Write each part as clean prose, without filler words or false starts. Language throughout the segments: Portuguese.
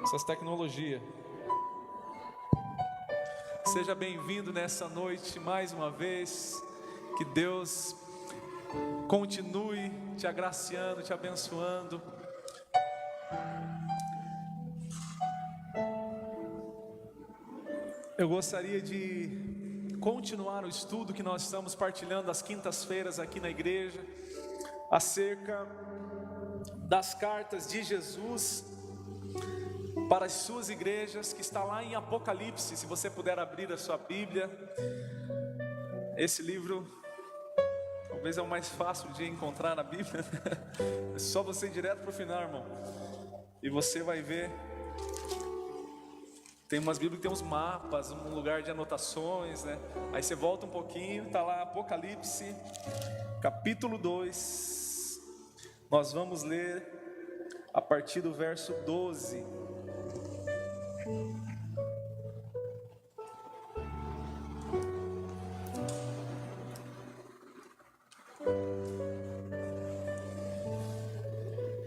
Essas tecnologias. Seja bem-vindo nessa noite mais uma vez. Que Deus continue te agraciando, te abençoando. Eu gostaria de continuar o estudo que nós estamos partilhando às quintas-feiras aqui na igreja, acerca das cartas de Jesus para as suas igrejas, que está lá em Apocalipse. Se você puder abrir a sua Bíblia, esse livro talvez é o mais fácil de encontrar na Bíblia. É só você ir direto para o final, irmão, e você vai ver. Tem umas Bíblias que tem uns mapas, um lugar de anotações, né? Aí você volta um pouquinho, está lá Apocalipse, capítulo 2. Nós vamos ler a partir do verso 12.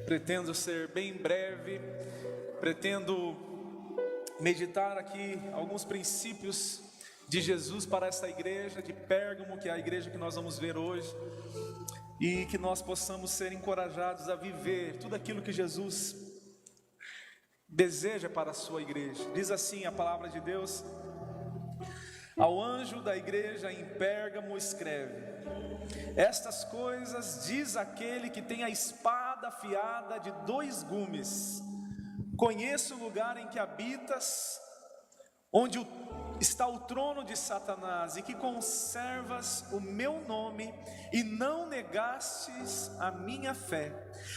Pretendo ser bem breve, pretendo meditar aqui alguns princípios de Jesus para essa igreja de Pérgamo, que é a igreja que nós vamos ver hoje, e que nós possamos ser encorajados a viver tudo aquilo que Jesus deseja para a sua igreja. Diz assim a palavra de Deus: ao anjo da igreja em Pérgamo escreve: estas coisas diz aquele que tem a espada afiada de 2 gumes. Conheço o lugar em que habitas, onde está o trono de Satanás, e que conservas o meu nome, e não negastes a minha fé,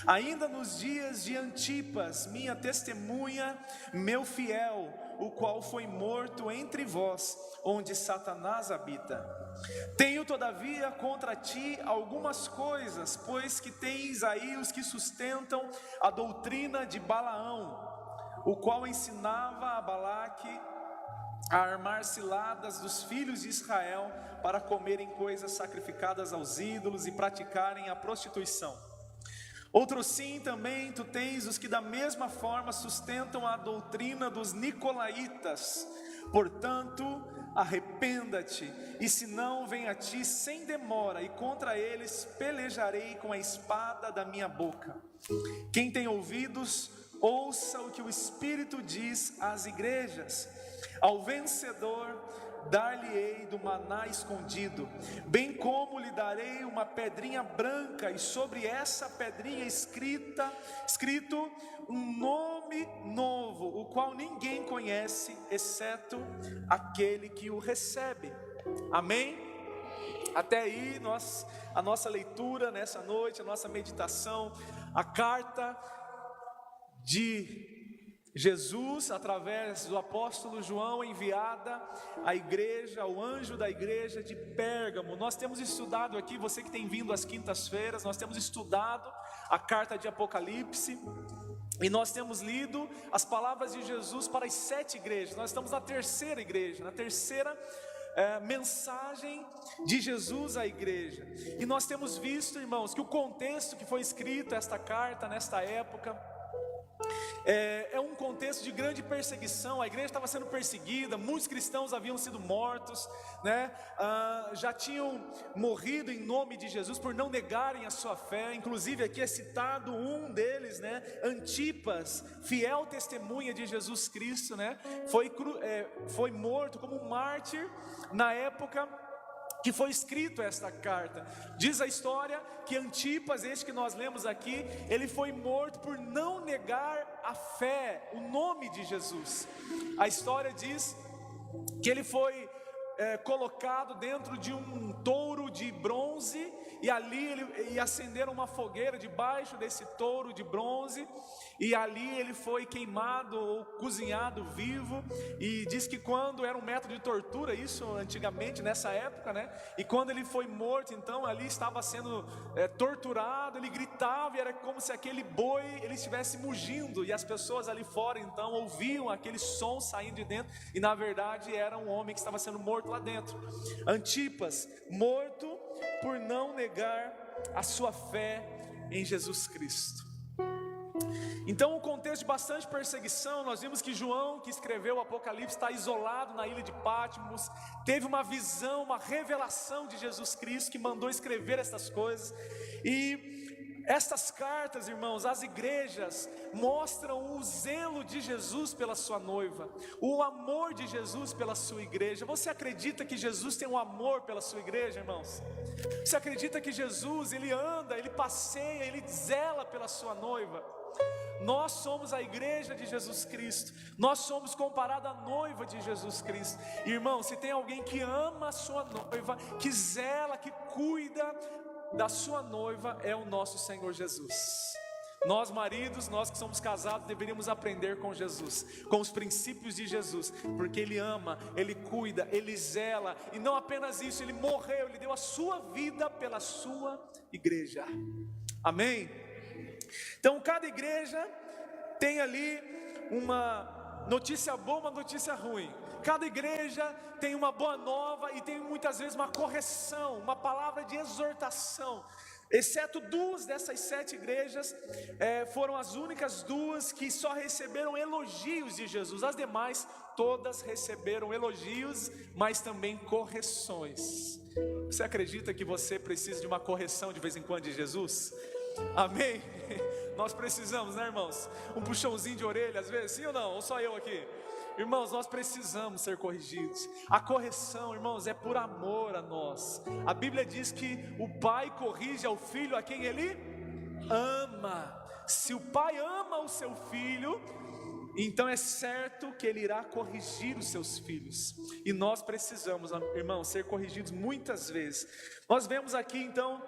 ainda nos dias de Antipas, minha testemunha, meu fiel, o qual foi morto entre vós, onde Satanás habita. Tenho todavia contra ti algumas coisas, pois que tens aí os que sustentam a doutrina de Balaão, o qual ensinava a Balaque a armar ciladas dos filhos de Israel para comerem coisas sacrificadas aos ídolos e praticarem a prostituição. Outro sim também tu tens os que da mesma forma sustentam a doutrina dos nicolaítas. Portanto, arrependa-te, e se não, vem a ti sem demora, e contra eles pelejarei com a espada da minha boca. Quem tem ouvidos, ouça o que o Espírito diz às igrejas. Ao vencedor dar-lhe-ei do maná escondido, bem como lhe darei uma pedrinha branca, e sobre essa pedrinha escrito um nome novo, o qual ninguém conhece, exceto aquele que o recebe. Amém? Até aí a nossa leitura nessa noite, a nossa meditação, a carta de Jesus, através do apóstolo João, enviada à igreja, ao anjo da igreja de Pérgamo. Nós temos estudado aqui, você que tem vindo às quintas-feiras, nós temos estudado a carta de Apocalipse, e nós temos lido as palavras de Jesus para as 7 igrejas. Nós estamos na terceira igreja, na terceira mensagem de Jesus à igreja. E nós temos visto, irmãos, que o contexto que foi escrito esta carta nesta época é um contexto de grande perseguição. A igreja estava sendo perseguida, muitos cristãos haviam sido mortos, né? Já tinham morrido em nome de Jesus por não negarem a sua fé. Inclusive aqui é citado um deles, né? Antipas, fiel testemunha de Jesus Cristo, né? Foi morto como um mártir na época que foi escrito esta carta. Diz a história que Antipas, este que nós lemos aqui, ele foi morto por não negar a fé, o nome de Jesus. A história diz que ele foi colocado dentro de um touro de bronze, e ali acenderam uma fogueira debaixo desse touro de bronze, e ali ele foi queimado ou cozinhado vivo. E diz que quando era um método de tortura, isso antigamente, nessa época, né? E quando ele foi morto, então ali estava sendo torturado, ele gritava, e era como se aquele boi ele estivesse mugindo, e as pessoas ali fora então ouviam aquele som saindo de dentro, e na verdade era um homem que estava sendo morto lá dentro. Antipas, morto por não negar a sua fé em Jesus Cristo. Então, o contexto de bastante perseguição, nós vimos que João, que escreveu o Apocalipse, está isolado na ilha de Patmos, teve uma visão, uma revelação de Jesus Cristo, que mandou escrever essas coisas, e estas cartas, irmãos, as igrejas mostram o zelo de Jesus pela sua noiva, o amor de Jesus pela sua igreja. Você acredita que Jesus tem um amor pela sua igreja, irmãos? Você acredita que Jesus, Ele anda, Ele passeia, Ele zela pela sua noiva? Nós somos a igreja de Jesus Cristo, nós somos comparados à noiva de Jesus Cristo. Irmão, se tem alguém que ama a sua noiva, que zela, que cuida da sua noiva, é o nosso Senhor Jesus. Nós maridos, nós que somos casados, deveríamos aprender com Jesus, com os princípios de Jesus, porque Ele ama, Ele cuida, Ele zela, e não apenas isso, Ele morreu, Ele deu a sua vida pela sua igreja. Amém? Então cada igreja tem ali uma notícia boa, uma notícia ruim. Cada igreja tem uma boa nova e tem muitas vezes uma correção, uma palavra de exortação. Exceto duas dessas 7 igrejas, foram as únicas duas que só receberam elogios de Jesus. As demais todas receberam elogios, mas também correções. Você acredita que você precisa de uma correção de vez em quando de Jesus? Amém? Nós precisamos, né, irmãos? Um puxãozinho de orelha às vezes, sim ou não? Ou só eu aqui? Irmãos, nós precisamos ser corrigidos. A correção, irmãos, é por amor a nós. A Bíblia diz que o pai corrige ao filho a quem ele ama. Se o pai ama o seu filho, então é certo que ele irá corrigir os seus filhos. E nós precisamos, irmãos, ser corrigidos muitas vezes. Nós vemos aqui então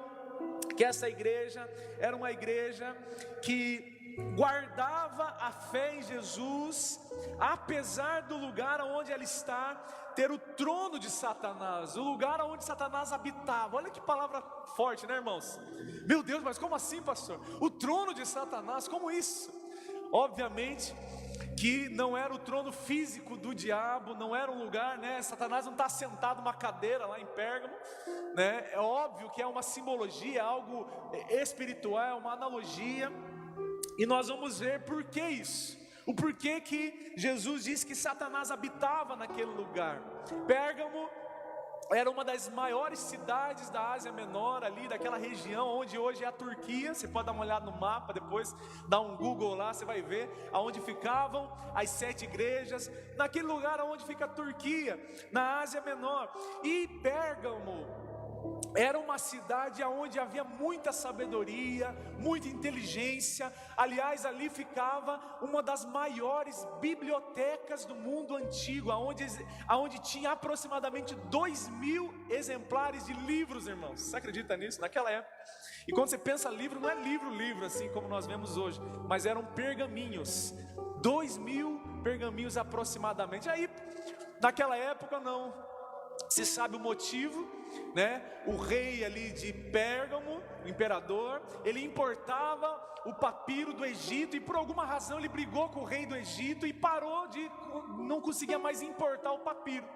que essa igreja era uma igreja que guardava a fé em Jesus, apesar do lugar onde ela está ter o trono de Satanás, o lugar onde Satanás habitava. Olha que palavra forte, né, irmãos? Meu Deus, mas como assim, pastor? O trono de Satanás, como isso? Obviamente que não era o trono físico do diabo, não era um lugar, né? Satanás não está sentado numa cadeira lá em Pérgamo, né? É óbvio que é uma simbologia, algo espiritual, uma analogia. E nós vamos ver por que isso, o porquê que Jesus disse que Satanás habitava naquele lugar. Pérgamo era uma das maiores cidades da Ásia Menor, ali daquela região onde hoje é a Turquia. Você pode dar uma olhada no mapa depois, dá um Google lá, você vai ver aonde ficavam as 7 igrejas, naquele lugar onde fica a Turquia, na Ásia Menor. E Pérgamo era uma cidade onde havia muita sabedoria, muita inteligência. Aliás, ali ficava uma das maiores bibliotecas do mundo antigo, onde tinha aproximadamente 2.000 exemplares de livros, irmãos. Você acredita nisso? Naquela época. E quando você pensa livro, não é livro assim como nós vemos hoje, mas eram pergaminhos, 2.000 pergaminhos aproximadamente. Aí, naquela época não se sabe o motivo, né? O rei ali de Pérgamo, o imperador, ele importava o papiro do Egito, e por alguma razão ele brigou com o rei do Egito e parou não conseguia mais importar o papiro.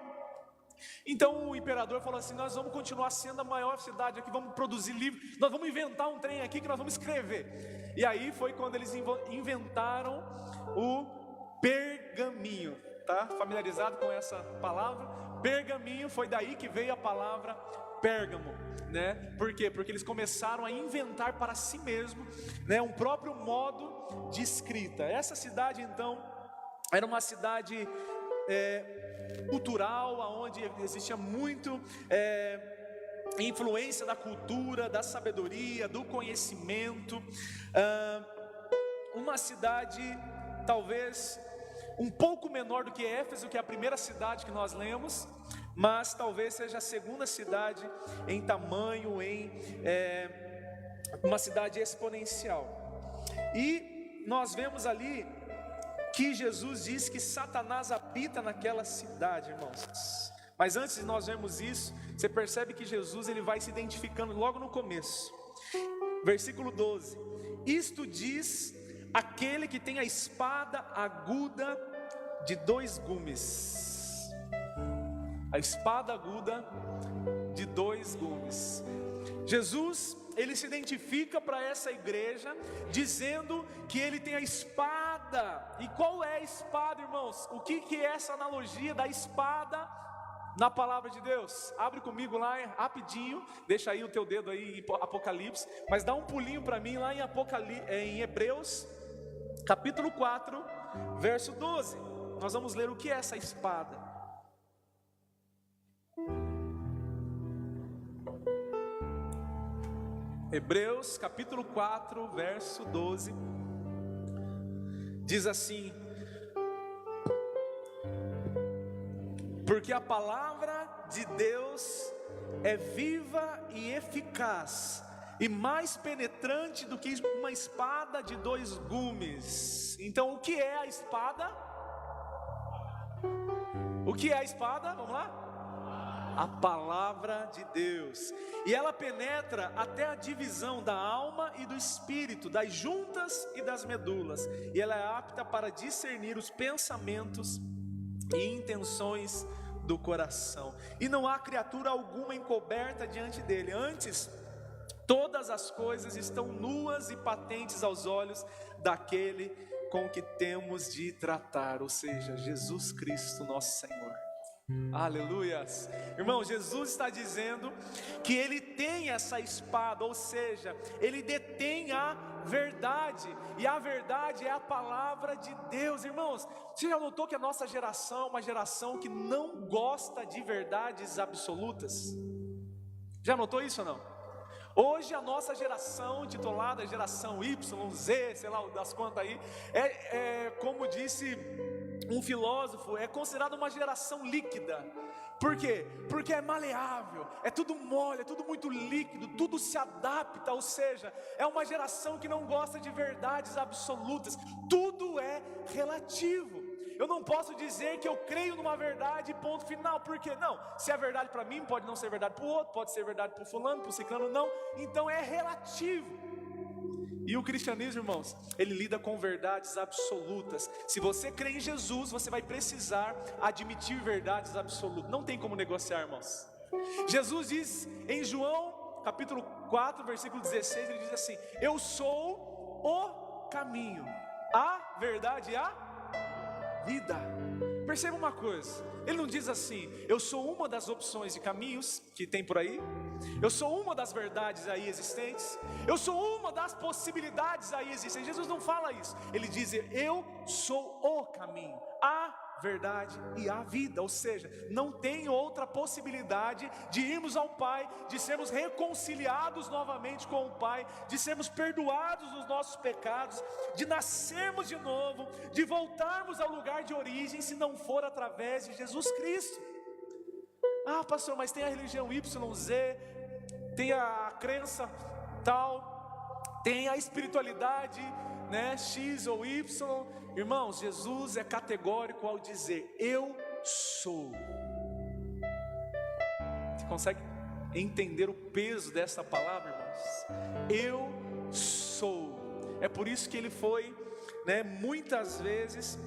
Então o imperador falou assim: nós vamos continuar sendo a maior cidade aqui, vamos produzir livros, nós vamos inventar um trem aqui que nós vamos escrever. E aí foi quando eles inventaram o pergaminho. Tá familiarizado com essa palavra? Pergaminho, foi daí que veio a palavra Pérgamo, né? Por quê? Porque eles começaram a inventar para si mesmo, né, um próprio modo de escrita. Essa cidade então era uma cidade cultural, onde existia muito influência da cultura, da sabedoria, do conhecimento. Uma cidade talvez um pouco menor do que Éfeso, que é a primeira cidade que nós lemos, mas talvez seja a segunda cidade em tamanho, em uma cidade exponencial. E nós vemos ali que Jesus diz que Satanás habita naquela cidade, irmãos. Mas antes de nós vermos isso, você percebe que Jesus ele vai se identificando logo no começo. Versículo 12: isto diz aquele que tem a espada aguda de 2 gumes. A espada aguda de 2 gumes. Jesus ele se identifica para essa igreja, dizendo que ele tem a espada. E qual é a espada, irmãos? O que é essa analogia da espada na palavra de Deus? Abre comigo lá rapidinho, deixa aí o teu dedo aí em Apocalipse, mas dá um pulinho para mim lá em Hebreus, capítulo 4, verso 12. Nós vamos ler o que é essa espada. Hebreus capítulo 4, verso 12, diz assim: porque a palavra de Deus é viva e eficaz, e mais penetrante do que uma espada de dois gumes. Então, o que é a espada? O que é a espada? Vamos lá? A palavra de Deus, e ela penetra até a divisão da alma e do espírito, das juntas e das medulas, e ela é apta para discernir os pensamentos e intenções do coração, e não há criatura alguma encoberta diante dele. Antes, todas as coisas estão nuas e patentes aos olhos daquele com que temos de tratar, ou seja, Jesus Cristo, nosso Senhor. Aleluias. Irmão, Jesus está dizendo que ele tem essa espada, ou seja, ele detém a verdade, e a verdade é a palavra de Deus. Irmãos, você já notou que a nossa geração é uma geração que não gosta de verdades absolutas? Já notou isso ou não? Hoje a nossa geração, intitulada geração Y, Z, sei lá das quantas aí, como disse um filósofo, é considerada uma geração líquida. Por quê? Porque é maleável, é tudo mole, é tudo muito líquido, tudo se adapta, ou seja, é uma geração que não gosta de verdades absolutas, tudo é relativo. Eu não posso dizer que eu creio numa verdade, ponto final. Por quê? Não, se é verdade para mim, pode não ser verdade para o outro, pode ser verdade para o fulano, para o ciclano, não. Então é relativo. E o cristianismo, irmãos, ele lida com verdades absolutas. Se você crê em Jesus, você vai precisar admitir verdades absolutas. Não tem como negociar, irmãos. Jesus diz em João, capítulo 4, versículo 16, ele diz assim: eu sou o caminho, a verdade e a vida. Perceba uma coisa, ele não diz assim: eu sou uma das opções de caminhos que tem por aí, eu sou uma das verdades aí existentes, eu sou uma das possibilidades aí existentes. Jesus não fala isso, ele diz: eu sou o caminho, a verdade e a vida. Ou seja, não tem outra possibilidade de irmos ao Pai, de sermos reconciliados novamente com o Pai, de sermos perdoados dos nossos pecados, de nascermos de novo, de voltarmos ao lugar de origem, se não for através de Jesus Cristo. Ah, pastor, mas tem a religião YZ, tem a crença tal, tem a espiritualidade, né, X ou Y. Irmãos, Jesus é categórico ao dizer: eu sou. Você consegue entender o peso dessa palavra, irmãos? Eu sou. É por isso que ele foi, né, muitas vezes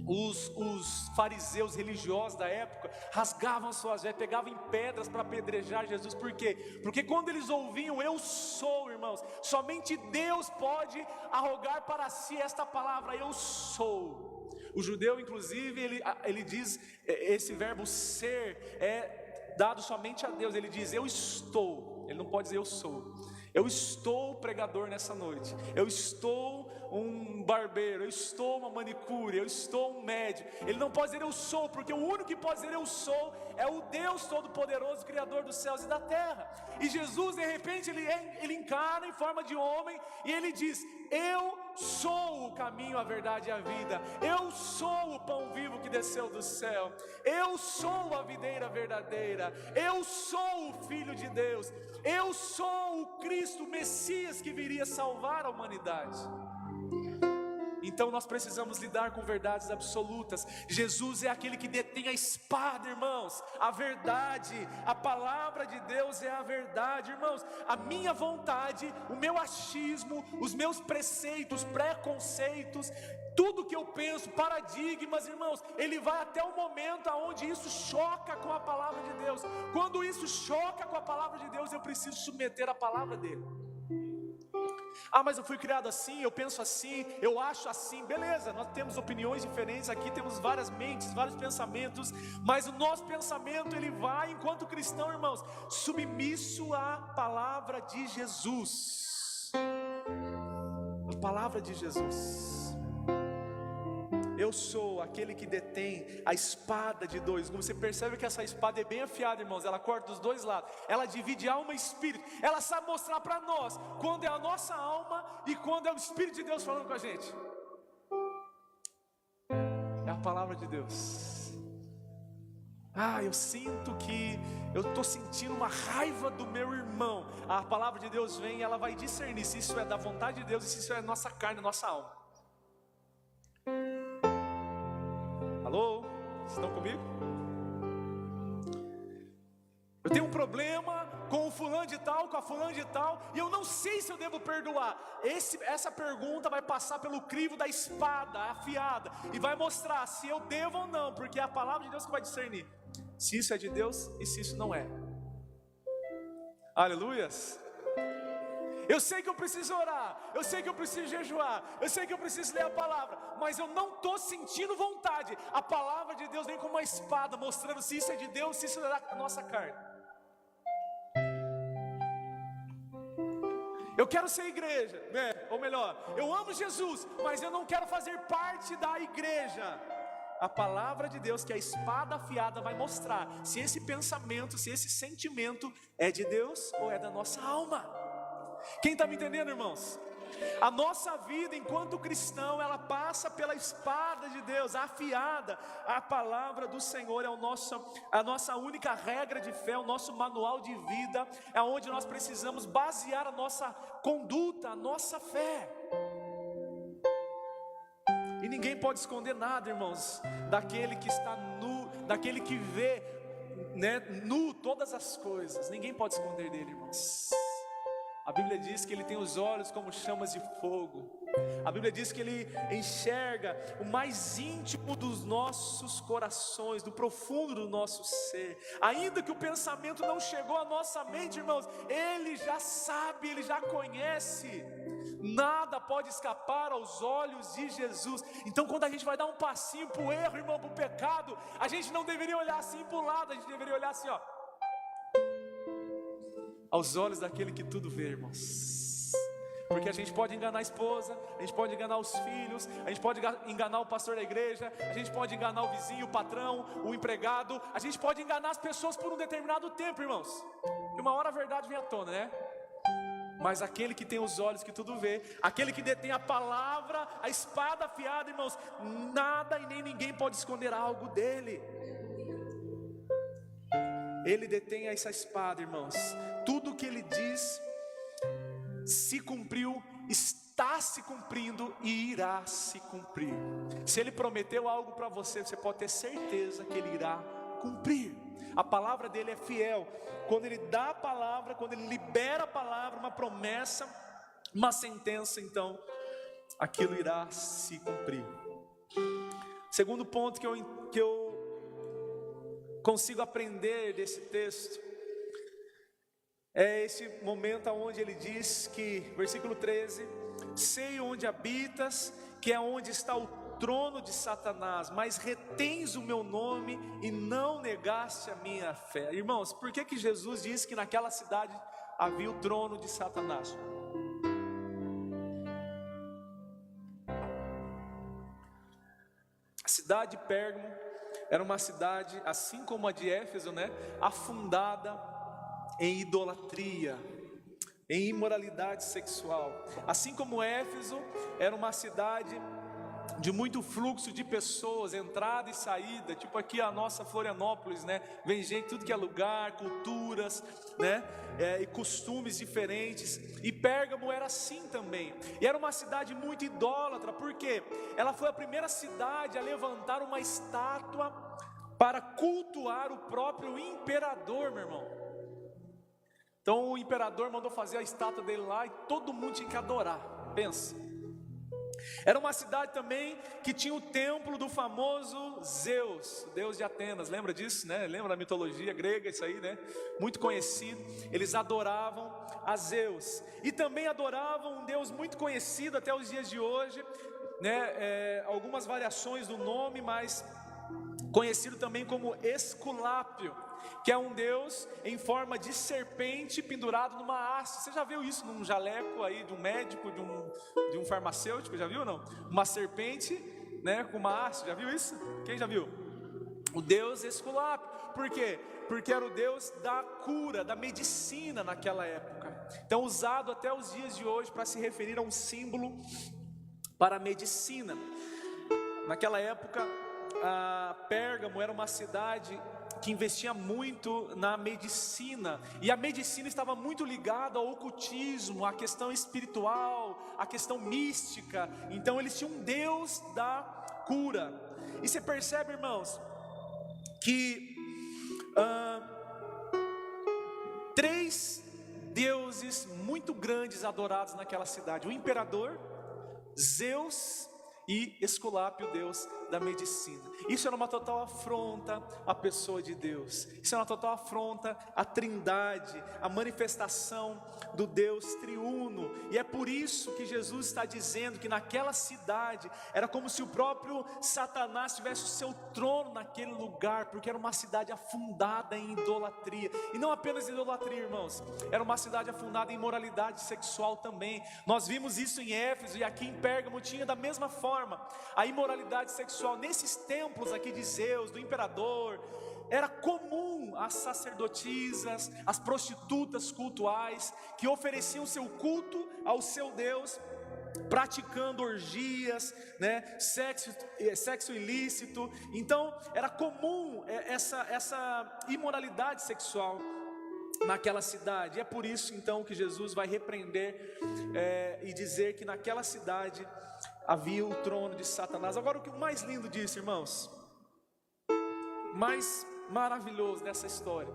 os fariseus religiosos da época rasgavam suas vestes, pegavam em pedras para apedrejar Jesus. Por quê? Porque quando eles ouviam eu sou, irmãos, somente Deus pode arrogar para si esta palavra, eu sou. O judeu, inclusive, ele diz, esse verbo ser é dado somente a Deus. Ele diz eu estou, ele não pode dizer eu sou. Eu estou pregador nessa noite, eu estou um barbeiro, eu estou uma manicure, eu estou um médico. Ele não pode dizer eu sou, porque o único que pode dizer eu sou é o Deus Todo-Poderoso, Criador dos céus e da terra. E Jesus, de repente, ele encarna em forma de homem e ele diz: eu sou o caminho, a verdade e a vida, eu sou o pão vivo que desceu do céu, eu sou a videira verdadeira, eu sou o Filho de Deus, eu sou o Cristo, o Messias que viria salvar a humanidade. Então nós precisamos lidar com verdades absolutas. Jesus é aquele que detém a espada, irmãos, a verdade, a palavra de Deus é a verdade, irmãos. A minha vontade, o meu achismo, os meus preceitos, preconceitos, tudo que eu penso, paradigmas, irmãos, ele vai até o momento onde isso choca com a palavra de Deus. Quando isso choca com a palavra de Deus, eu preciso submeter a palavra dele. Mas eu fui criado assim, eu penso assim, eu acho assim. Beleza, nós temos opiniões diferentes aqui, temos várias mentes, vários pensamentos, mas o nosso pensamento, ele vai, enquanto cristão, irmãos, submisso à palavra de Jesus. A palavra de Jesus. Eu sou aquele que detém a espada de dois gumes. Você percebe que essa espada é bem afiada, irmãos. Ela corta dos dois lados, ela divide alma e espírito. Ela sabe mostrar para nós quando é a nossa alma e quando é o Espírito de Deus falando com a gente. É a palavra de Deus. Eu sinto que eu estou sentindo uma raiva do meu irmão. A palavra de Deus vem e ela vai discernir se isso é da vontade de Deus e se isso é nossa carne, nossa alma. Alô? Vocês estão comigo? Eu tenho um problema com o fulano de tal, com a fulana de tal, e eu não sei se eu devo perdoar. Essa pergunta vai passar pelo crivo da espada afiada e vai mostrar se eu devo ou não, porque é a palavra de Deus que vai discernir se isso é de Deus e se isso não é. Aleluias. Eu sei que eu preciso orar, eu sei que eu preciso jejuar, eu sei que eu preciso ler a palavra, mas eu não estou sentindo vontade. A palavra de Deus vem como uma espada, mostrando se isso é de Deus, se isso é da nossa carne. Eu quero ser igreja, ou melhor, eu amo Jesus, mas eu não quero fazer parte da igreja. A palavra de Deus, que é a espada afiada, vai mostrar se esse pensamento, se esse sentimento é de Deus ou é da nossa alma. Quem está me entendendo, irmãos? A nossa vida enquanto cristão, ela passa pela espada de Deus, afiada. A palavra do Senhor é a nossa única regra de fé, o nosso manual de vida, é onde nós precisamos basear a nossa conduta, a nossa fé. E ninguém pode esconder nada, irmãos, daquele que está nu, daquele que vê, nu todas as coisas. Ninguém pode esconder dele, irmãos. A Bíblia diz que ele tem os olhos como chamas de fogo. A Bíblia diz que ele enxerga o mais íntimo dos nossos corações, do profundo do nosso ser. Ainda que o pensamento não chegou à nossa mente, irmãos, ele já sabe, ele já conhece. Nada pode escapar aos olhos de Jesus. Então quando a gente vai dar um passinho para o erro, irmão, para o pecado, a gente não deveria olhar assim para o lado, a gente deveria olhar assim, aos olhos daquele que tudo vê, irmãos. Porque a gente pode enganar a esposa, a gente pode enganar os filhos, a gente pode enganar o pastor da igreja, a gente pode enganar o vizinho, o patrão, o empregado, a gente pode enganar as pessoas por um determinado tempo, irmãos. E uma hora a verdade vem à tona, né? Mas aquele que tem os olhos que tudo vê, aquele que detém a palavra, a espada afiada, irmãos, nada e nem ninguém pode esconder algo dele. Ele detém essa espada, irmãos. Tudo que ele diz se cumpriu, está se cumprindo e irá se cumprir. Se ele prometeu algo para você, você pode ter certeza que ele irá cumprir. A palavra dele é fiel. Quando ele dá a palavra, quando ele libera a palavra, uma promessa, uma sentença, então aquilo irá se cumprir. Segundo ponto que eu consigo aprender desse texto é esse momento onde ele diz que, versículo 13: sei onde habitas, que é onde está o trono de Satanás, mas retens o meu nome e não negaste a minha fé. Irmãos, por que Jesus disse que naquela cidade havia o trono de Satanás? A cidade de Pérgamo era uma cidade, assim como a de Éfeso, afundada em idolatria, em imoralidade sexual. Assim como Éfeso era uma cidade de muito fluxo de pessoas, entrada e saída, tipo aqui a nossa Florianópolis, né? Vem gente, tudo que é lugar, culturas, né? E costumes diferentes. E Pérgamo era assim também. E era uma cidade muito idólatra, porque ela foi a primeira cidade a levantar uma estátua para cultuar o próprio imperador, meu irmão. Então o imperador mandou fazer a estátua dele lá e todo mundo tinha que adorar. Pensa. Era uma cidade também que tinha o templo do famoso Zeus, deus de Atenas, lembra disso, né? Lembra da mitologia grega, isso aí, né? Muito conhecido. Eles adoravam a Zeus e também adoravam um deus muito conhecido até os dias de hoje, né? Algumas variações do nome, mas conhecido também como Esculápio, que é um deus em forma de serpente pendurado numa haste. Você já viu isso num jaleco aí de um médico, de um farmacêutico? Já viu ou não? Uma serpente, né, com uma haste, já viu isso? Quem já viu? O deus Esculápio. Por quê? Porque era o deus da cura, da medicina naquela época. Então usado até os dias de hoje para se referir a um símbolo para a medicina. Naquela época, Pérgamo era uma cidade que investia muito na medicina, e a medicina estava muito ligada ao ocultismo, à questão espiritual, à questão mística. Então eles tinham um Deus da cura. E você percebe, irmãos, que 3 deuses muito grandes adorados naquela cidade: o imperador, Zeus e Esculápio, deus da medicina. Isso era uma total afronta à pessoa de Deus. Isso era uma total afronta à Trindade, à manifestação do Deus triuno. E é por isso que Jesus está dizendo que naquela cidade era como se o próprio Satanás tivesse o seu trono naquele lugar, porque era uma cidade afundada em idolatria. E não apenas idolatria, irmãos, era uma cidade afundada em imoralidade sexual também. Nós vimos isso em Éfeso, e aqui em Pérgamo tinha da mesma forma a imoralidade sexual. Nesses templos aqui de Zeus, do imperador, era comum as sacerdotisas, as prostitutas cultuais, que ofereciam seu culto ao seu Deus, praticando orgias, né, sexo ilícito. Então era comum essa imoralidade sexual naquela cidade. E é por isso então que Jesus vai repreender e dizer que naquela cidade havia o trono de Satanás. Agora, o que mais lindo disso, irmãos, mais maravilhoso dessa história,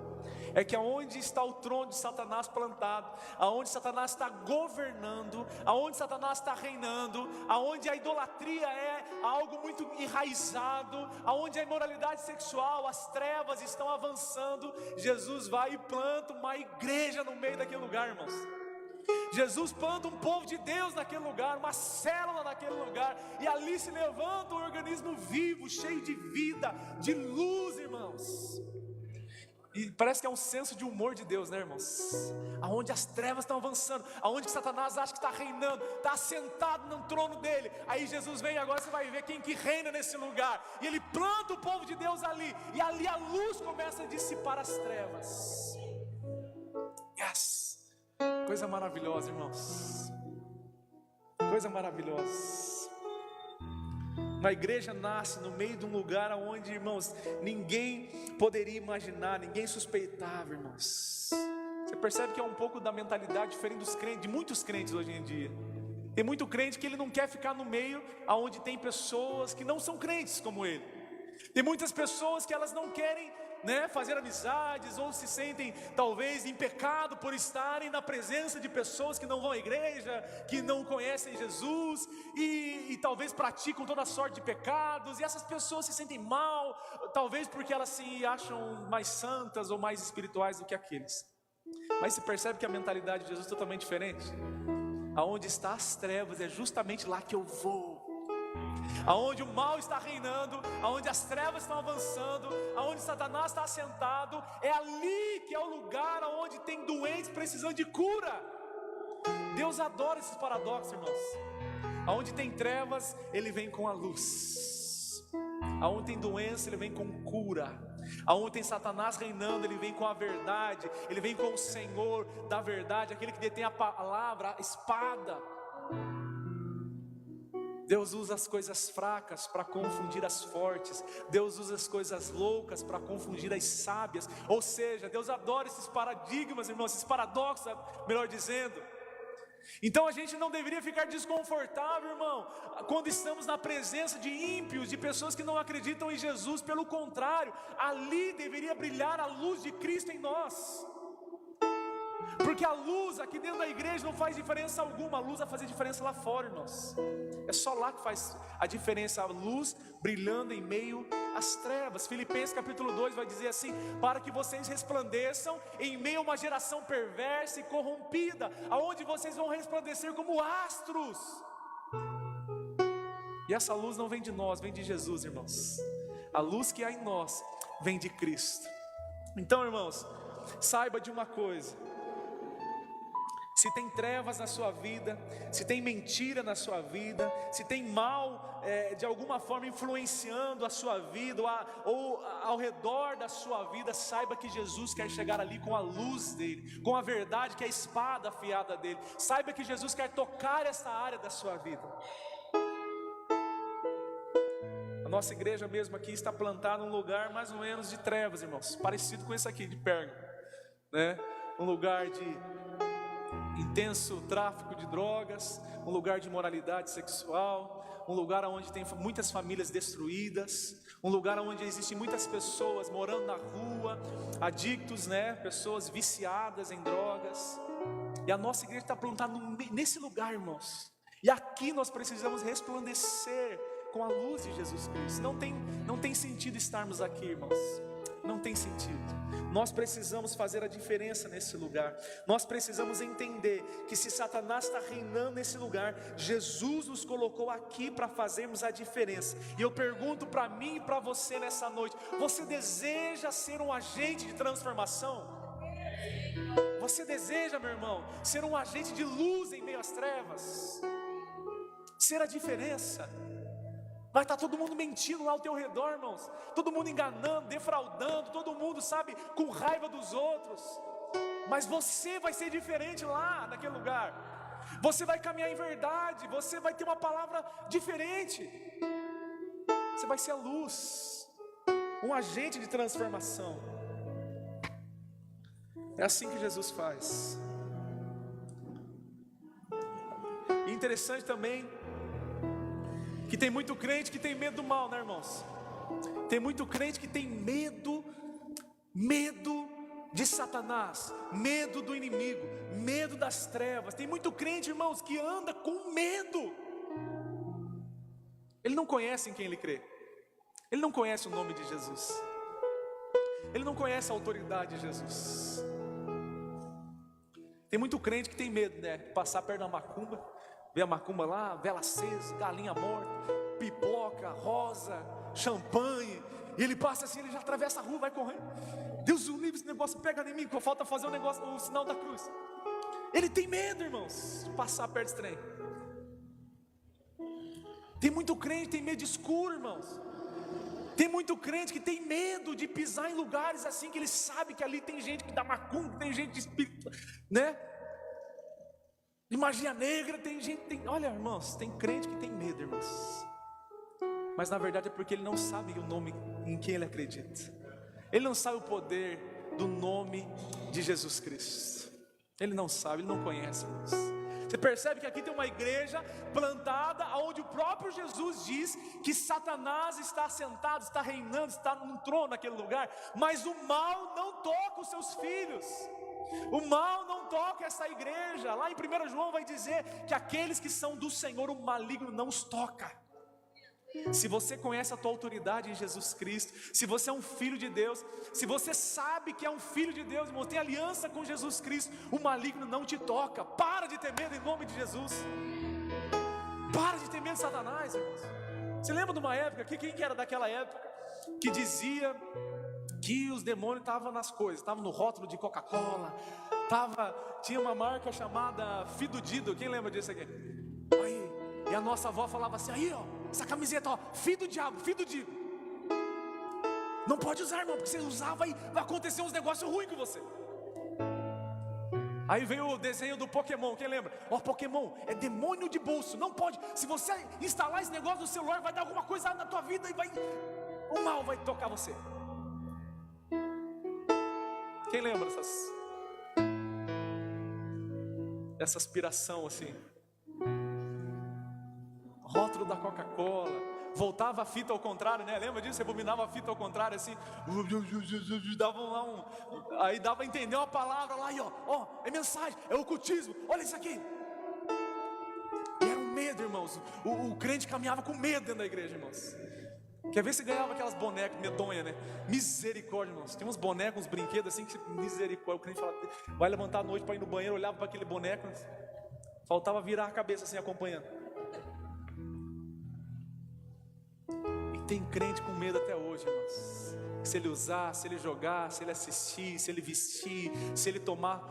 é que aonde está o trono de Satanás plantado, aonde Satanás está governando, aonde Satanás está reinando, aonde a idolatria é algo muito enraizado, aonde a imoralidade sexual, as trevas estão avançando, Jesus vai e planta uma igreja no meio daquele lugar, irmãos. Jesus planta um povo de Deus naquele lugar, uma célula naquele lugar, e ali se levanta um organismo vivo, cheio de vida, de luz, irmãos. E parece que é um senso de humor de Deus, né, irmãos? Aonde as trevas estão avançando, aonde Satanás acha que está reinando, está assentado no trono dele. Aí Jesus vem, agora você vai ver quem que reina nesse lugar. E ele planta o povo de Deus ali, e ali a luz começa a dissipar as trevas. Yes! Coisa maravilhosa, irmãos. Coisa maravilhosa. Uma igreja nasce no meio de um lugar onde, irmãos, ninguém poderia imaginar, ninguém suspeitava, irmãos. Você percebe que é um pouco da mentalidade diferente dos crentes, de muitos crentes hoje em dia. Tem muito crente que ele não quer ficar no meio onde tem pessoas que não são crentes como ele. Tem muitas pessoas que elas não querem, né, fazer amizades, ou se sentem talvez em pecado por estarem na presença de pessoas que não vão à igreja, que não conhecem Jesus, e talvez praticam toda sorte de pecados, e essas pessoas se sentem mal, talvez porque elas se acham mais santas ou mais espirituais do que aqueles. Mas se percebe que a mentalidade de Jesus é totalmente diferente. Aonde está as trevas, é justamente lá que eu vou. Aonde o mal está reinando, aonde as trevas estão avançando, aonde Satanás está assentado, é ali que é o lugar onde tem doentes precisando de cura. Deus adora esses paradoxos, irmãos. Aonde tem trevas, Ele vem com a luz. Aonde tem doença, Ele vem com cura. Aonde tem Satanás reinando, Ele vem com a verdade. Ele vem com o Senhor da verdade, aquele que detém a palavra, a espada. Deus usa as coisas fracas para confundir as fortes. Deus usa as coisas loucas para confundir as sábias. Ou seja, Deus adora esses paradigmas, irmãos, esses paradoxos, melhor dizendo. Então a gente não deveria ficar desconfortável, irmão, quando estamos na presença de ímpios, de pessoas que não acreditam em Jesus. Pelo contrário, ali deveria brilhar a luz de Cristo em nós. Porque a luz aqui dentro da igreja não faz diferença alguma. A luz vai fazer diferença lá fora, irmãos. É só lá que faz a diferença, a luz brilhando em meio às trevas. Filipenses capítulo 2 vai dizer assim: para que vocês resplandeçam em meio a uma geração perversa e corrompida, aonde vocês vão resplandecer como astros. E essa luz não vem de nós, vem de Jesus, irmãos. A luz que há em nós vem de Cristo. Então, irmãos, saiba de uma coisa: se tem trevas na sua vida, se tem mentira na sua vida, se tem mal de alguma forma influenciando a sua vida ou ao redor da sua vida, saiba que Jesus quer chegar ali com a luz dele, com a verdade que é a espada afiada dele. Saiba que Jesus quer tocar essa área da sua vida. A nossa igreja mesmo aqui está plantada num lugar mais ou menos de trevas, irmãos, parecido com esse aqui de Pérgamo, né? Um lugar de intenso tráfico de drogas, um lugar de imoralidade sexual, um lugar onde tem muitas famílias destruídas, um lugar onde existem muitas pessoas morando na rua, adictos, né? Pessoas viciadas em drogas. E a nossa igreja está plantada nesse lugar, irmãos. E aqui nós precisamos resplandecer com a luz de Jesus Cristo. Não tem sentido estarmos aqui, irmãos. Não tem sentido. Nós precisamos fazer a diferença nesse lugar. Nós precisamos entender que se Satanás está reinando nesse lugar, Jesus nos colocou aqui para fazermos a diferença. E eu pergunto para mim e para você nessa noite: você deseja ser um agente de transformação? Você deseja, meu irmão, ser um agente de luz em meio às trevas? Ser a diferença? Vai estar todo mundo mentindo lá ao teu redor, irmãos. Todo mundo enganando, defraudando, todo mundo, sabe, com raiva dos outros. Mas você vai ser diferente lá naquele lugar. Você vai caminhar em verdade. Você vai ter uma palavra diferente. Você vai ser a luz, um agente de transformação. É assim que Jesus faz. E interessante também que tem muito crente que tem medo do mal, né, irmãos? Tem muito crente que tem medo de Satanás, medo do inimigo, medo das trevas. Tem muito crente, irmãos, que anda com medo. Ele não conhece em quem ele crê. Ele não conhece o nome de Jesus. Ele não conhece a autoridade de Jesus. Tem muito crente que tem medo, né? Passar perto da macumba, ver a macumba lá, vela acesa, galinha morta, pipoca, rosa, champanhe. E ele passa assim, ele já atravessa a rua, vai correndo. Deus o livre, esse negócio pega em mim, que falta fazer um negócio, o sinal da cruz. Ele tem medo, irmãos, de passar perto desse trem. Tem muito crente que tem medo de escuro, irmãos. Tem muito crente que tem medo de pisar em lugares assim, que ele sabe que ali tem gente que dá macumba, tem gente de espírito, né? De magia negra, tem gente, olha, irmãos, tem crente que tem medo, irmãos. Mas na verdade é porque ele não sabe o nome em quem ele acredita. Ele não sabe o poder do nome de Jesus Cristo. Ele não sabe, ele não conhece, irmãos. Você percebe que aqui tem uma igreja plantada, onde o próprio Jesus diz que Satanás está sentado, está reinando, está num trono naquele lugar. Mas o mal não toca os seus filhos. O mal não toca essa igreja. Lá em 1 João vai dizer que aqueles que são do Senhor, o maligno não os toca. Se você conhece a tua autoridade em Jesus Cristo, se você é um filho de Deus, se você sabe que é um filho de Deus, irmão, tem aliança com Jesus Cristo, o maligno não te toca. Para de ter medo em nome de Jesus. Para de ter medo de Satanás, irmãos. Você lembra de uma época, quem que era daquela época, que dizia que os demônios estavam nas coisas, estavam no rótulo de Coca-Cola, tinha uma marca chamada Fidudido, quem lembra disso aqui? Aí, e a nossa avó falava assim, aí ó, essa camiseta, ó, filho do diabo, filho do diabo. Não pode usar, irmão, porque se usar vai acontecer uns negócios ruins com você. Aí veio o desenho do Pokémon, quem lembra? Ó, Pokémon é demônio de bolso, não pode. Se você instalar esse negócio no celular, vai dar alguma coisa na tua vida e o mal vai tocar você. Quem lembra essa aspiração assim? Rótulo da Coca-Cola. Voltava a fita ao contrário, né? Lembra disso? Você abominava a fita ao contrário assim. Davam lá aí dava a entender uma palavra lá e ó, é mensagem, é ocultismo. Olha isso aqui. E era um medo, irmãos. O crente caminhava com medo dentro da igreja, irmãos. Quer ver se ganhava aquelas bonecas medonhas, né? Misericórdia, irmãos. Tem uns bonecos, uns brinquedos assim que misericórdia. O crente fala, vai levantar à noite para ir no banheiro, olhava para aquele boneco, faltava virar a cabeça assim acompanhando. Tem crente com medo até hoje, irmãos. Se ele usar, se ele jogar, se ele assistir, se ele vestir, se ele tomar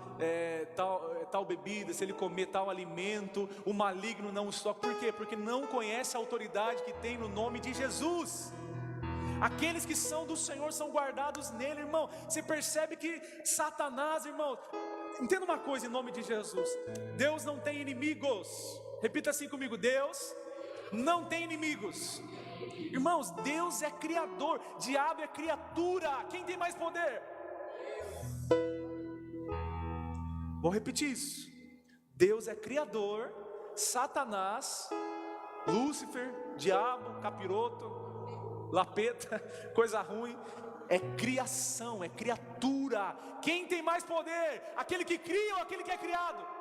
tal bebida, se ele comer tal alimento, o maligno não os toca. Por quê? Porque não conhece a autoridade que tem no nome de Jesus. Aqueles que são do Senhor são guardados nele, irmão. Você percebe que Satanás, irmão, entenda uma coisa em nome de Jesus: Deus não tem inimigos. Repita assim comigo: Deus não tem inimigos. Irmãos, Deus é criador, diabo é criatura. Quem tem mais poder? Vou repetir isso. Deus é criador, Satanás, Lúcifer, diabo, capiroto, lapeta, coisa ruim, é criação, é criatura. Quem tem mais poder? Aquele que cria ou aquele que é criado?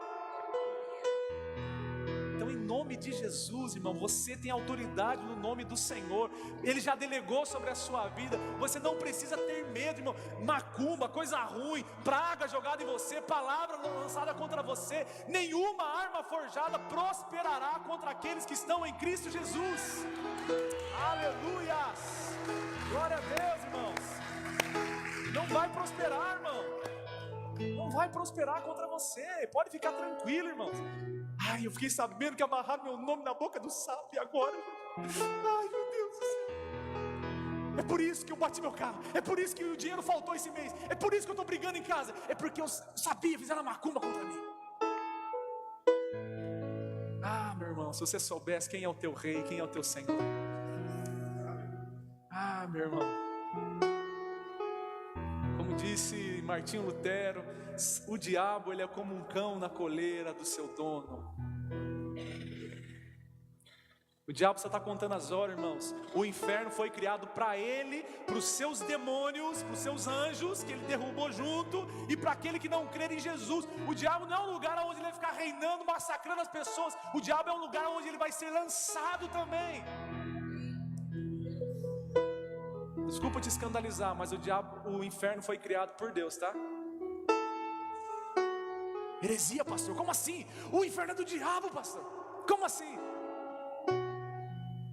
Então, em nome de Jesus, irmão, você tem autoridade no nome do Senhor. Ele já delegou sobre a sua vida. Você não precisa ter medo, irmão. Macumba, coisa ruim, praga jogada em você, palavra lançada contra você, nenhuma arma forjada prosperará contra aqueles que estão em Cristo Jesus. Aleluias, glória a Deus, irmãos. Não vai prosperar, irmão. Não vai prosperar contra você. Pode ficar tranquilo, irmãos. Ai, eu fiquei sabendo que amarraram meu nome na boca do sapo e agora. Ai, meu Deus do céu. É por isso que eu bati meu carro. É por isso que o dinheiro faltou esse mês. É por isso que eu estou brigando em casa. É porque eu sabia, fizeram uma macumba contra mim. Ah, meu irmão, se você soubesse quem é o teu rei, quem é o teu Senhor. Ah, meu irmão. Como disse Martinho Lutero, o diabo, ele é como um cão na coleira do seu dono. O diabo só está contando as horas, irmãos. O inferno foi criado para ele, para os seus demônios, para os seus anjos, que ele derrubou junto, e para aquele que não crê em Jesus. O diabo não é um lugar onde ele vai ficar reinando, massacrando as pessoas. O diabo é um lugar onde ele vai ser lançado também. Desculpa te escandalizar, mas o inferno foi criado por Deus, tá? Heresia, pastor, como assim? O inferno é do diabo, pastor, como assim?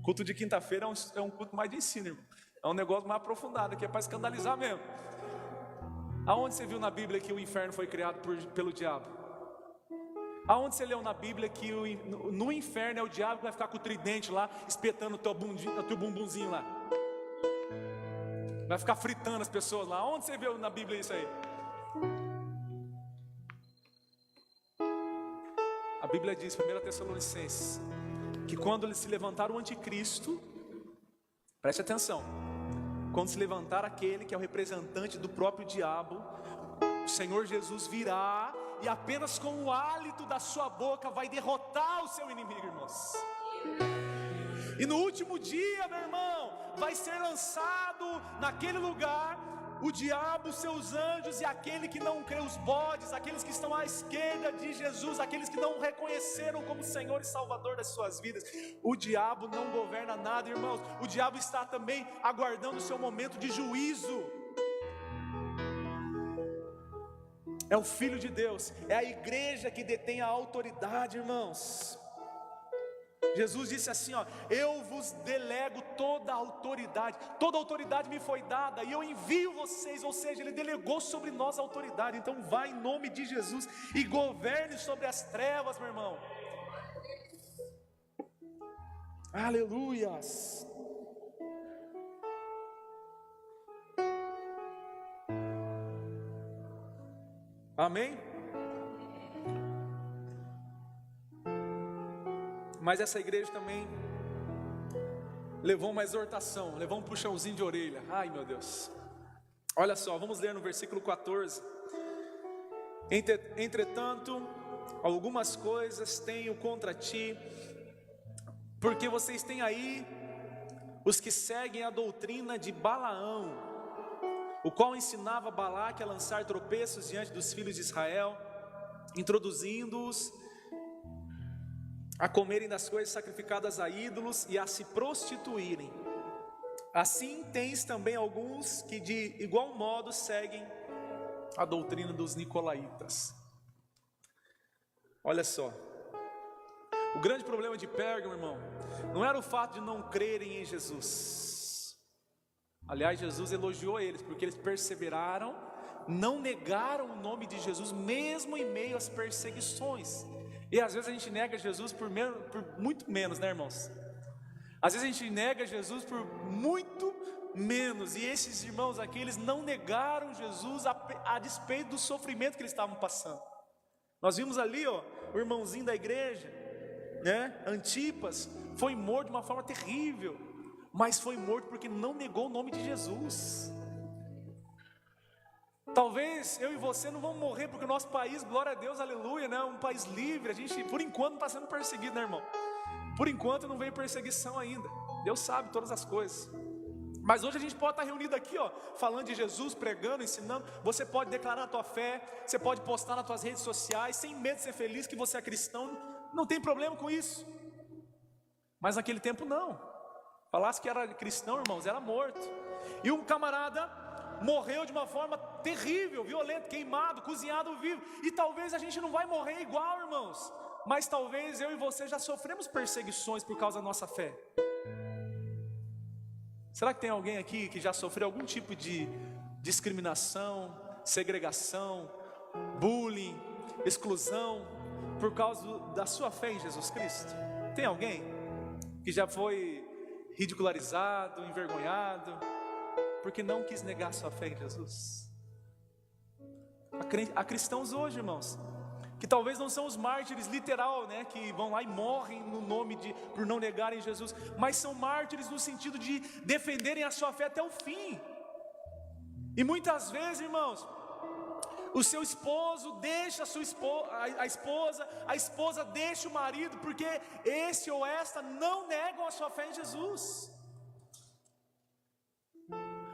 Culto de quinta-feira é um culto mais de ensino, irmão. É um negócio mais aprofundado, que é para escandalizar mesmo. Aonde você viu na Bíblia que o inferno foi criado pelo diabo? Aonde você leu na Bíblia que no inferno é o diabo que vai ficar com o tridente lá, espetando o teu bumbumzinho lá? Vai ficar fritando as pessoas lá. Aonde você viu na Bíblia isso aí? A Bíblia diz, 1 Tessalonicenses, que quando ele se levantar o anticristo, preste atenção, quando se levantar aquele que é o representante do próprio diabo, o Senhor Jesus virá e apenas com o hálito da sua boca vai derrotar o seu inimigo, irmãos. E no último dia, meu irmão, vai ser lançado naquele lugar o diabo, seus anjos e aquele que não crê, os bodes, aqueles que estão à esquerda de Jesus, aqueles que não reconheceram como Senhor e Salvador das suas vidas. O diabo não governa nada, irmãos. O diabo está também aguardando o seu momento de juízo. É o Filho de Deus, é a igreja que detém a autoridade, irmãos. Jesus disse assim, ó: eu vos delego toda a autoridade me foi dada e eu envio vocês. Ou seja, ele delegou sobre nós a autoridade. Então vai em nome de Jesus e governe sobre as trevas, meu irmão. Aleluias. Amém? Mas essa igreja também levou uma exortação, levou um puxãozinho de orelha. Ai meu Deus, olha só, vamos ler no versículo 14. Entretanto, algumas coisas tenho contra ti, porque vocês têm aí os que seguem a doutrina de Balaão, o qual ensinava Balaque a lançar tropeços diante dos filhos de Israel, introduzindo-os a comerem das coisas sacrificadas a ídolos e a se prostituírem. Assim tens também alguns que de igual modo seguem a doutrina dos nicolaítas. Olha só, o grande problema de Pérgamo, irmão, não era o fato de não crerem em Jesus. Aliás, Jesus elogiou eles, porque eles perseveraram, não negaram o nome de Jesus, mesmo em meio às perseguições. E às vezes a gente nega Jesus por muito menos, né, irmãos? Às vezes a gente nega Jesus por muito menos. E esses irmãos aqui, eles não negaram Jesus a despeito do sofrimento que eles estavam passando. Nós vimos ali, ó, o irmãozinho da igreja, né, Antipas, foi morto de uma forma terrível, mas foi morto porque não negou o nome de Jesus. Talvez eu e você não vamos morrer porque o nosso país, glória a Deus, aleluia, né, um país livre. A gente por enquanto não está sendo perseguido, né, irmão? Por enquanto não veio perseguição ainda. Deus sabe todas as coisas. Mas hoje a gente pode estar reunido aqui, ó, falando de Jesus, pregando, ensinando. Você pode declarar a tua fé, você pode postar nas tuas redes sociais, sem medo de ser feliz que você é cristão. Não tem problema com isso. Mas naquele tempo não. Falasse que era cristão, irmãos, era morto. E um camarada morreu de uma forma terrível, violenta, queimado, cozinhado vivo. E talvez a gente não vai morrer igual, irmãos, mas talvez eu e você já sofremos perseguições por causa da nossa fé. Será que tem alguém aqui que já sofreu algum tipo de discriminação, segregação, bullying, exclusão por causa da sua fé em Jesus Cristo? Tem alguém que já foi ridicularizado, envergonhado porque não quis negar sua fé em Jesus? Há cristãos hoje, irmãos, que talvez não são os mártires literal, né, que vão lá e morrem no nome por não negarem Jesus, mas são mártires no sentido de defenderem a sua fé até o fim. E muitas vezes, irmãos, o seu esposo deixa a esposa deixa o marido, porque esse ou esta não negam a sua fé em Jesus.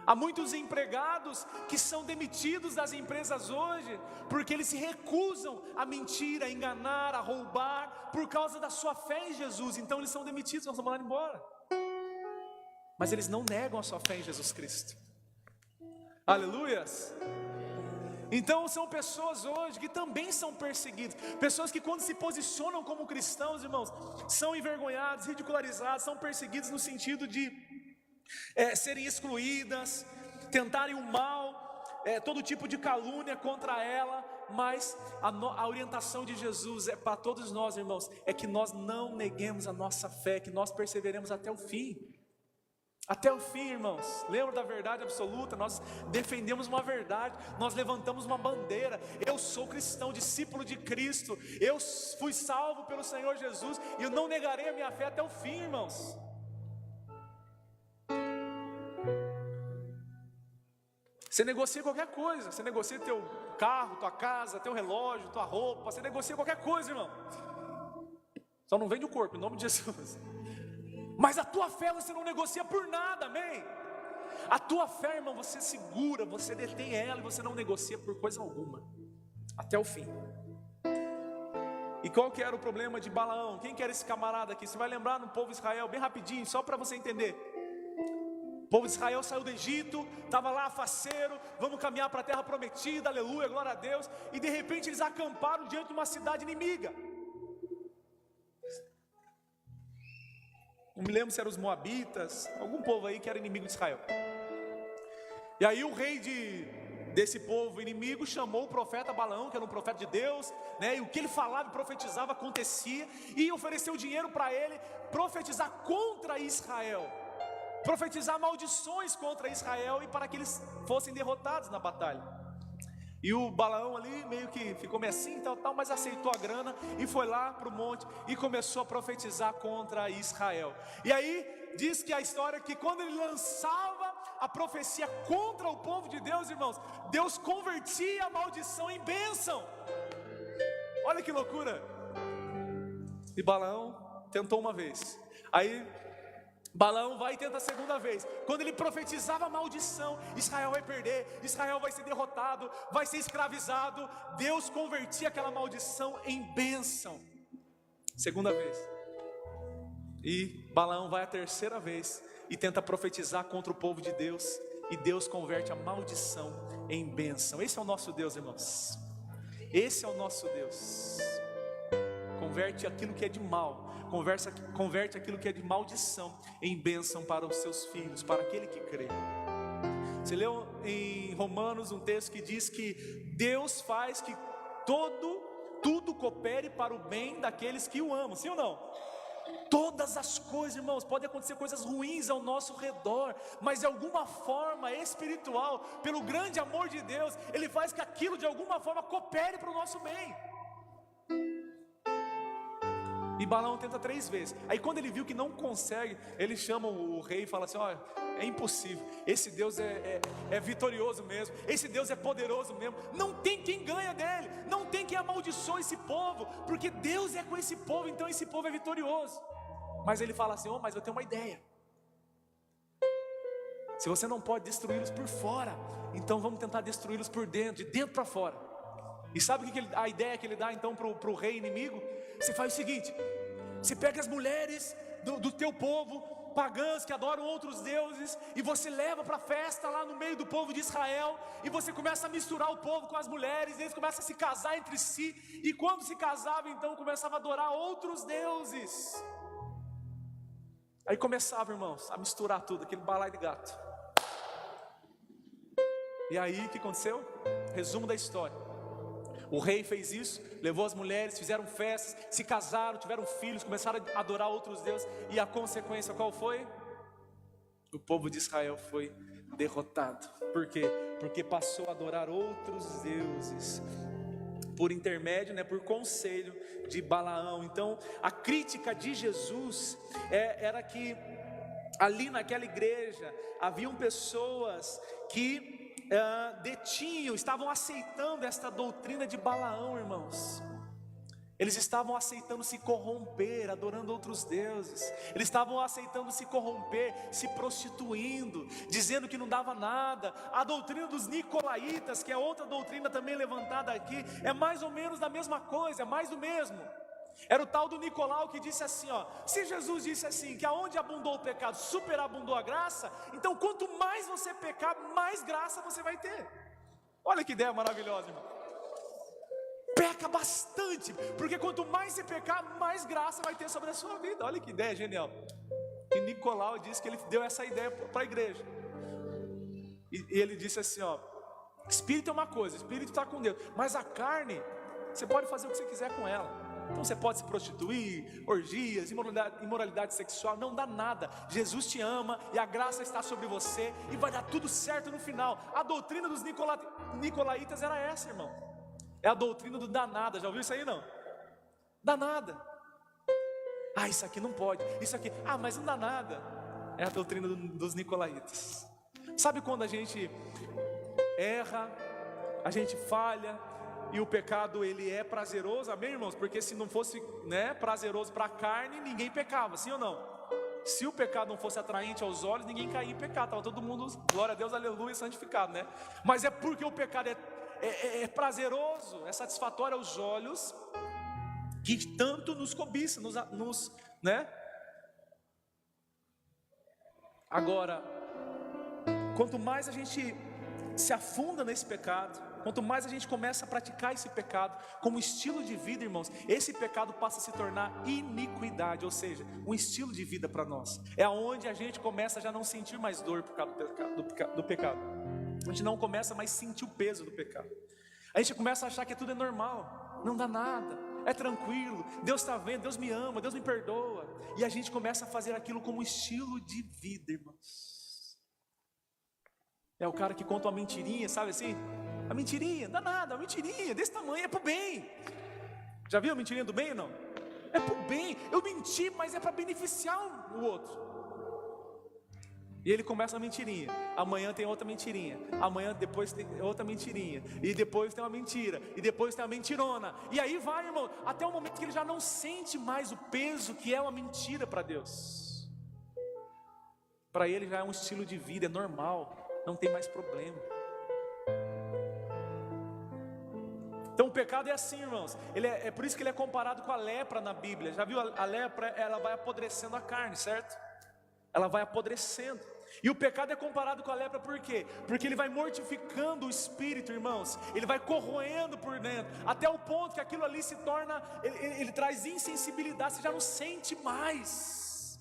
Há muitos empregados que são demitidos das empresas hoje, porque eles se recusam a mentir, a enganar, a roubar, por causa da sua fé em Jesus. Então eles são demitidos, são mandados embora. Mas eles não negam a sua fé em Jesus Cristo. Aleluias! Então são pessoas hoje que também são perseguidas. Pessoas que quando se posicionam como cristãos, irmãos, são envergonhados, ridicularizados, são perseguidos no sentido de serem excluídas, tentarem o mal, todo tipo de calúnia contra ela. Mas a orientação de Jesus é para todos nós, irmãos, é que nós não neguemos a nossa fé, que nós perseveremos até o fim. Até o fim, irmãos. Lembra da verdade absoluta? Nós defendemos uma verdade, nós levantamos uma bandeira. Eu sou cristão, discípulo de Cristo, eu fui salvo pelo Senhor Jesus, e eu não negarei a minha fé até o fim, irmãos. Você negocia qualquer coisa, você negocia teu carro, tua casa, teu relógio, tua roupa, você negocia qualquer coisa, irmão. Só não vende o corpo, em nome de Jesus. Mas a tua fé você não negocia por nada, amém? A tua fé, irmão, você segura, você detém ela e você não negocia por coisa alguma, até o fim. E qual que era o problema de Balaão? Quem que era esse camarada aqui? Você vai lembrar no povo de Israel, bem rapidinho, só para você entender. O povo de Israel saiu do Egito, estava lá faceiro, vamos caminhar para a terra prometida, aleluia, glória a Deus. E de repente eles acamparam diante de uma cidade inimiga. Não me lembro se eram os moabitas, algum povo aí que era inimigo de Israel. E aí o rei desse povo inimigo chamou o profeta Balaão, que era um profeta de Deus, né? E o que ele falava e profetizava acontecia, e ofereceu dinheiro para ele profetizar contra Israel, profetizar maldições contra Israel e para que eles fossem derrotados na batalha. E o Balaão ali meio que ficou meio assim, tal, mas aceitou a grana e foi lá para o monte e começou a profetizar contra Israel. E aí diz que a história é que quando ele lançava a profecia contra o povo de Deus, irmãos, Deus convertia a maldição em bênção. Olha que loucura. E Balaão tentou uma vez, aí Balaão vai e tenta a segunda vez. Quando ele profetizava a maldição, Israel vai perder, Israel vai ser derrotado, vai ser escravizado. Deus convertia aquela maldição em bênção. Segunda vez. E Balaão vai a terceira vez e tenta profetizar contra o povo de Deus, e Deus converte a maldição em bênção. Esse é o nosso Deus, irmãos. Esse é o nosso Deus. Converte aquilo que é de mal, converte aquilo que é de maldição em bênção para os seus filhos, para aquele que crê. Você leu em Romanos um texto que diz que Deus faz que tudo coopere para o bem daqueles que o amam, sim ou não? Todas as coisas, irmãos, podem acontecer coisas ruins ao nosso redor, mas de alguma forma espiritual, pelo grande amor de Deus, Ele faz que aquilo de alguma forma coopere para o nosso bem. E Balaão tenta 3 vezes. Aí quando ele viu que não consegue, ele chama o rei e fala assim: olha, é impossível, esse Deus é vitorioso mesmo, esse Deus é poderoso mesmo, não tem quem ganha dele, não tem quem amaldiçoe esse povo, porque Deus é com esse povo, então esse povo é vitorioso. Mas ele fala assim: oh, mas eu tenho uma ideia. Se você não pode destruí-los por fora, então vamos tentar destruí-los por dentro, de dentro para fora. E sabe a ideia que ele dá então para o rei inimigo? Você faz o seguinte: você pega as mulheres do teu povo, pagãs que adoram outros deuses, e você leva para a festa lá no meio do povo de Israel, e você começa a misturar o povo com as mulheres, e eles começam a se casar entre si, e quando se casavam então começavam a adorar outros deuses. Aí começava, irmãos, a misturar tudo, aquele balaio de gato. E aí o que aconteceu? Resumo da história: o rei fez isso, levou as mulheres, fizeram festas, se casaram, tiveram filhos, começaram a adorar outros deuses. E a consequência qual foi? O povo de Israel foi derrotado. Por quê? Porque passou a adorar outros deuses, por intermédio, por conselho de Balaão. Então a crítica de Jesus era que ali naquela igreja haviam pessoas que estavam aceitando esta doutrina de Balaão, irmãos. Eles estavam aceitando se corromper, adorando outros deuses. Eles estavam aceitando se corromper, se prostituindo, dizendo que não dava nada. A doutrina dos nicolaítas, que é outra doutrina também levantada aqui, é mais ou menos da mesma coisa, é mais do mesmo. Era o tal do Nicolau que disse assim, se Jesus disse assim, que aonde abundou o pecado, superabundou a graça, então quanto mais você pecar, mais graça você vai ter. Olha que ideia maravilhosa, irmão. Peca bastante, porque quanto mais você pecar, mais graça vai ter sobre a sua vida. Olha que ideia genial. E Nicolau disse que ele deu essa ideia para a igreja. E ele disse assim, espírito é uma coisa, espírito está com Deus, mas a carne, você pode fazer o que você quiser com ela. Então você pode se prostituir, orgias, imoralidade sexual, não dá nada. Jesus te ama e a graça está sobre você e vai dar tudo certo no final. A doutrina dos nicolaítas era essa, irmão. É a doutrina do dá nada. Já ouviu isso aí, não? Dá nada. Isso aqui não pode, isso aqui, mas não dá nada. É a doutrina dos nicolaítas. Sabe quando a gente erra, a gente falha, e o pecado ele é prazeroso, amém, irmãos? Porque se não fosse prazeroso para a carne, ninguém pecava, sim ou não? Se o pecado não fosse atraente aos olhos, ninguém caía em pecado, estava todo mundo, glória a Deus, aleluia, santificado, Mas é porque o pecado é prazeroso, é satisfatório aos olhos, que tanto nos cobiça, Agora, quanto mais a gente se afunda nesse pecado, quanto mais a gente começa a praticar esse pecado como estilo de vida, irmãos, esse pecado passa a se tornar iniquidade, ou seja, um estilo de vida para nós. É onde a gente começa a já não sentir mais dor por causa do pecado. A gente não começa mais a sentir o peso do pecado. A gente começa a achar que tudo é normal, não dá nada, é tranquilo, Deus está vendo, Deus me ama, Deus me perdoa. E a gente começa a fazer aquilo como estilo de vida, irmãos. É o cara que conta uma mentirinha, sabe assim? A mentirinha, não dá nada, a mentirinha desse tamanho é pro bem. Já viu a mentirinha do bem ou não? É pro bem, eu menti, mas é para beneficiar o outro. E ele começa uma mentirinha, amanhã tem outra mentirinha, amanhã depois tem outra mentirinha, e depois tem uma mentira, e depois tem uma mentirona, e aí vai, irmão, até o momento que ele já não sente mais o peso que é uma mentira para Deus. Para ele já é um estilo de vida, é normal, não tem mais problema. Então o pecado é assim, irmãos, é por isso que ele é comparado com a lepra na Bíblia. Já viu, a lepra, ela vai apodrecendo a carne, certo? Ela vai apodrecendo. E o pecado é comparado com a lepra por quê? Porque ele vai mortificando o espírito, irmãos. Ele vai corroendo por dentro, até o ponto que aquilo ali se torna, ele traz insensibilidade. Você já não sente mais.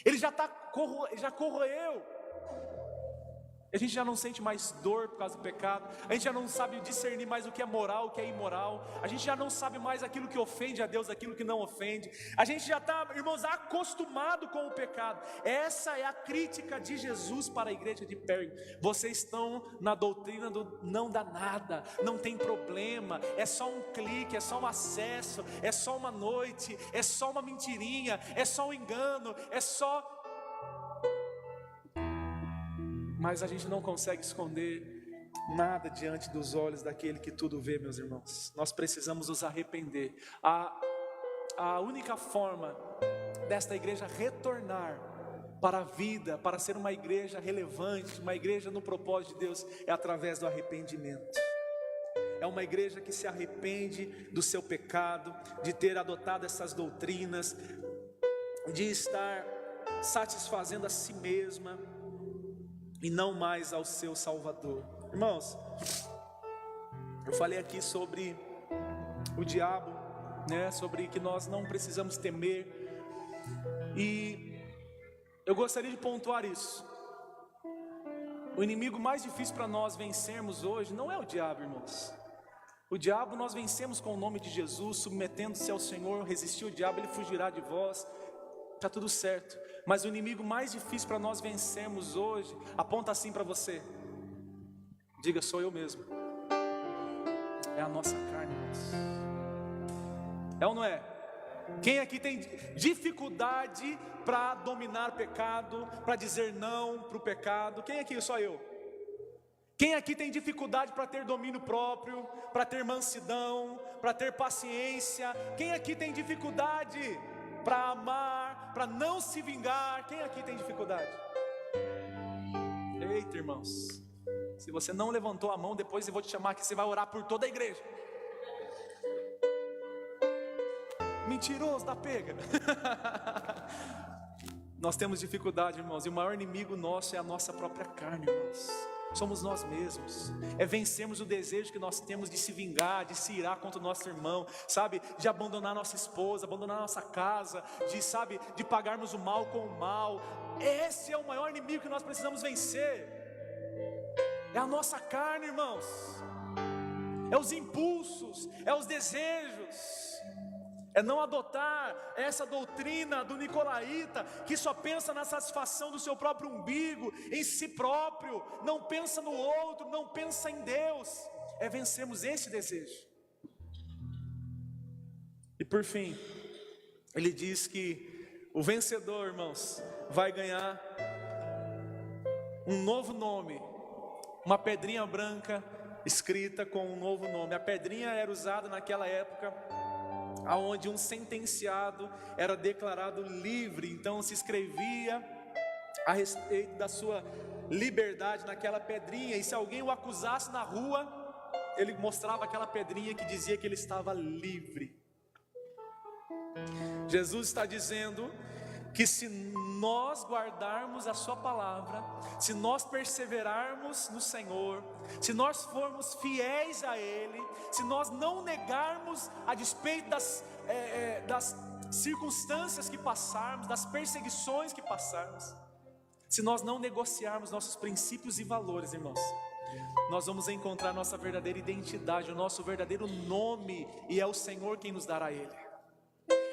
Ele já corroeu. A gente já não sente mais dor por causa do pecado. A gente já não sabe discernir mais o que é moral, o que é imoral. A gente já não sabe mais aquilo que ofende a Deus, aquilo que não ofende. A gente já está, irmãos, acostumado com o pecado. Essa é a crítica de Jesus para a igreja de Pérgamo. Vocês estão na doutrina do não dá nada, não tem problema, é só um clique, é só um acesso, é só uma noite, é só uma mentirinha, é só um engano, é só... Mas a gente não consegue esconder nada diante dos olhos daquele que tudo vê, meus irmãos. Nós precisamos nos arrepender. A única forma desta igreja retornar para a vida, para ser uma igreja relevante, uma igreja no propósito de Deus, é através do arrependimento. É uma igreja que se arrepende do seu pecado, de ter adotado essas doutrinas, de estar satisfazendo a si mesma e não mais ao seu Salvador. Irmãos, eu falei aqui sobre o diabo, né? Sobre que nós não precisamos temer. E eu gostaria de pontuar isso. O inimigo mais difícil para nós vencermos hoje não é o diabo, irmãos. O diabo nós vencemos com o nome de Jesus, submetendo-se ao Senhor. Resistir o diabo, ele fugirá de vós. Está tudo certo. Mas o inimigo mais difícil para nós vencermos hoje, aponta assim para você. Diga, sou eu mesmo. É a nossa carne, irmãos. É ou não é? Quem aqui tem dificuldade para dominar o pecado, para dizer não para o pecado? Quem aqui? Só eu. Quem aqui tem dificuldade para ter domínio próprio, para ter mansidão, para ter paciência? Quem aqui tem dificuldade para amar, para não se vingar? Quem aqui tem dificuldade? Eita, irmãos, se você não levantou a mão, depois eu vou te chamar que você vai orar por toda a igreja. Mentiroso da pega. Nós temos dificuldade, irmãos, e o maior inimigo nosso é a nossa própria carne, irmãos. Somos nós mesmos. É vencermos o desejo que nós temos de se vingar, de se irar contra o nosso irmão, sabe? De abandonar nossa esposa, abandonar nossa casa, de pagarmos o mal com o mal. Esse é o maior inimigo que nós precisamos vencer. É a nossa carne, irmãos. É os impulsos, é os desejos. É não adotar essa doutrina do nicolaíta, que só pensa na satisfação do seu próprio umbigo, em si próprio, não pensa no outro, não pensa em Deus. É vencermos esse desejo. E por fim, ele diz que o vencedor, irmãos, vai ganhar um novo nome, uma pedrinha branca escrita com um novo nome. A pedrinha era usada naquela época aonde um sentenciado era declarado livre, então se escrevia a respeito da sua liberdade naquela pedrinha, e se alguém o acusasse na rua, ele mostrava aquela pedrinha que dizia que ele estava livre. Jesus está dizendo que se nós guardarmos a sua palavra, se nós perseverarmos no Senhor, se nós formos fiéis a Ele, se nós não negarmos a despeito das circunstâncias que passarmos, das perseguições que passarmos, se nós não negociarmos nossos princípios e valores, irmãos, nós vamos encontrar nossa verdadeira identidade, o nosso verdadeiro nome, e é o Senhor quem nos dará Ele.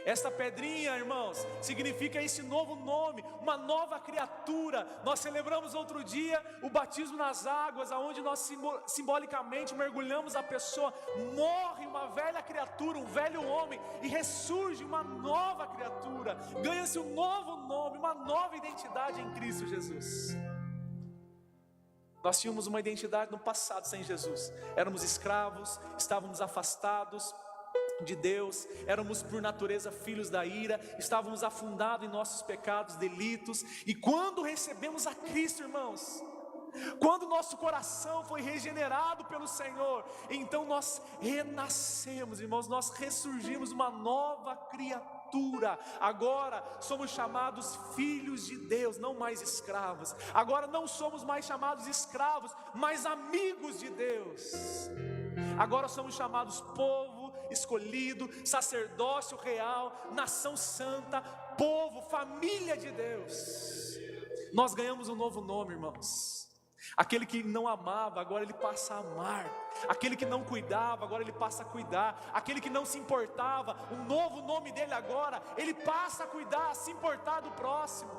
Esta pedrinha, irmãos, significa esse novo nome, uma nova criatura. Nós celebramos outro dia o batismo nas águas, aonde nós simbolicamente mergulhamos a pessoa, morre uma velha criatura, um velho homem, e ressurge uma nova criatura, ganha-se um novo nome, uma nova identidade em Cristo Jesus. Nós tínhamos uma identidade no passado sem Jesus, éramos escravos, estávamos afastados de Deus, éramos por natureza filhos da ira, estávamos afundados em nossos pecados, delitos, e quando recebemos a Cristo, irmãos, quando nosso coração foi regenerado pelo Senhor, então nós renascemos, irmãos, nós ressurgimos uma nova criatura. Agora somos chamados filhos de Deus, não mais escravos. Agora não somos mais chamados escravos, mas amigos de Deus. Agora somos chamados povo escolhido, sacerdócio real, nação santa, povo, família de Deus. Nós ganhamos um novo nome, irmãos. Aquele que não amava, agora ele passa a amar. Aquele que não cuidava, agora ele passa a cuidar. Aquele que não se importava, um novo nome dele agora, ele passa a cuidar, a se importar do próximo.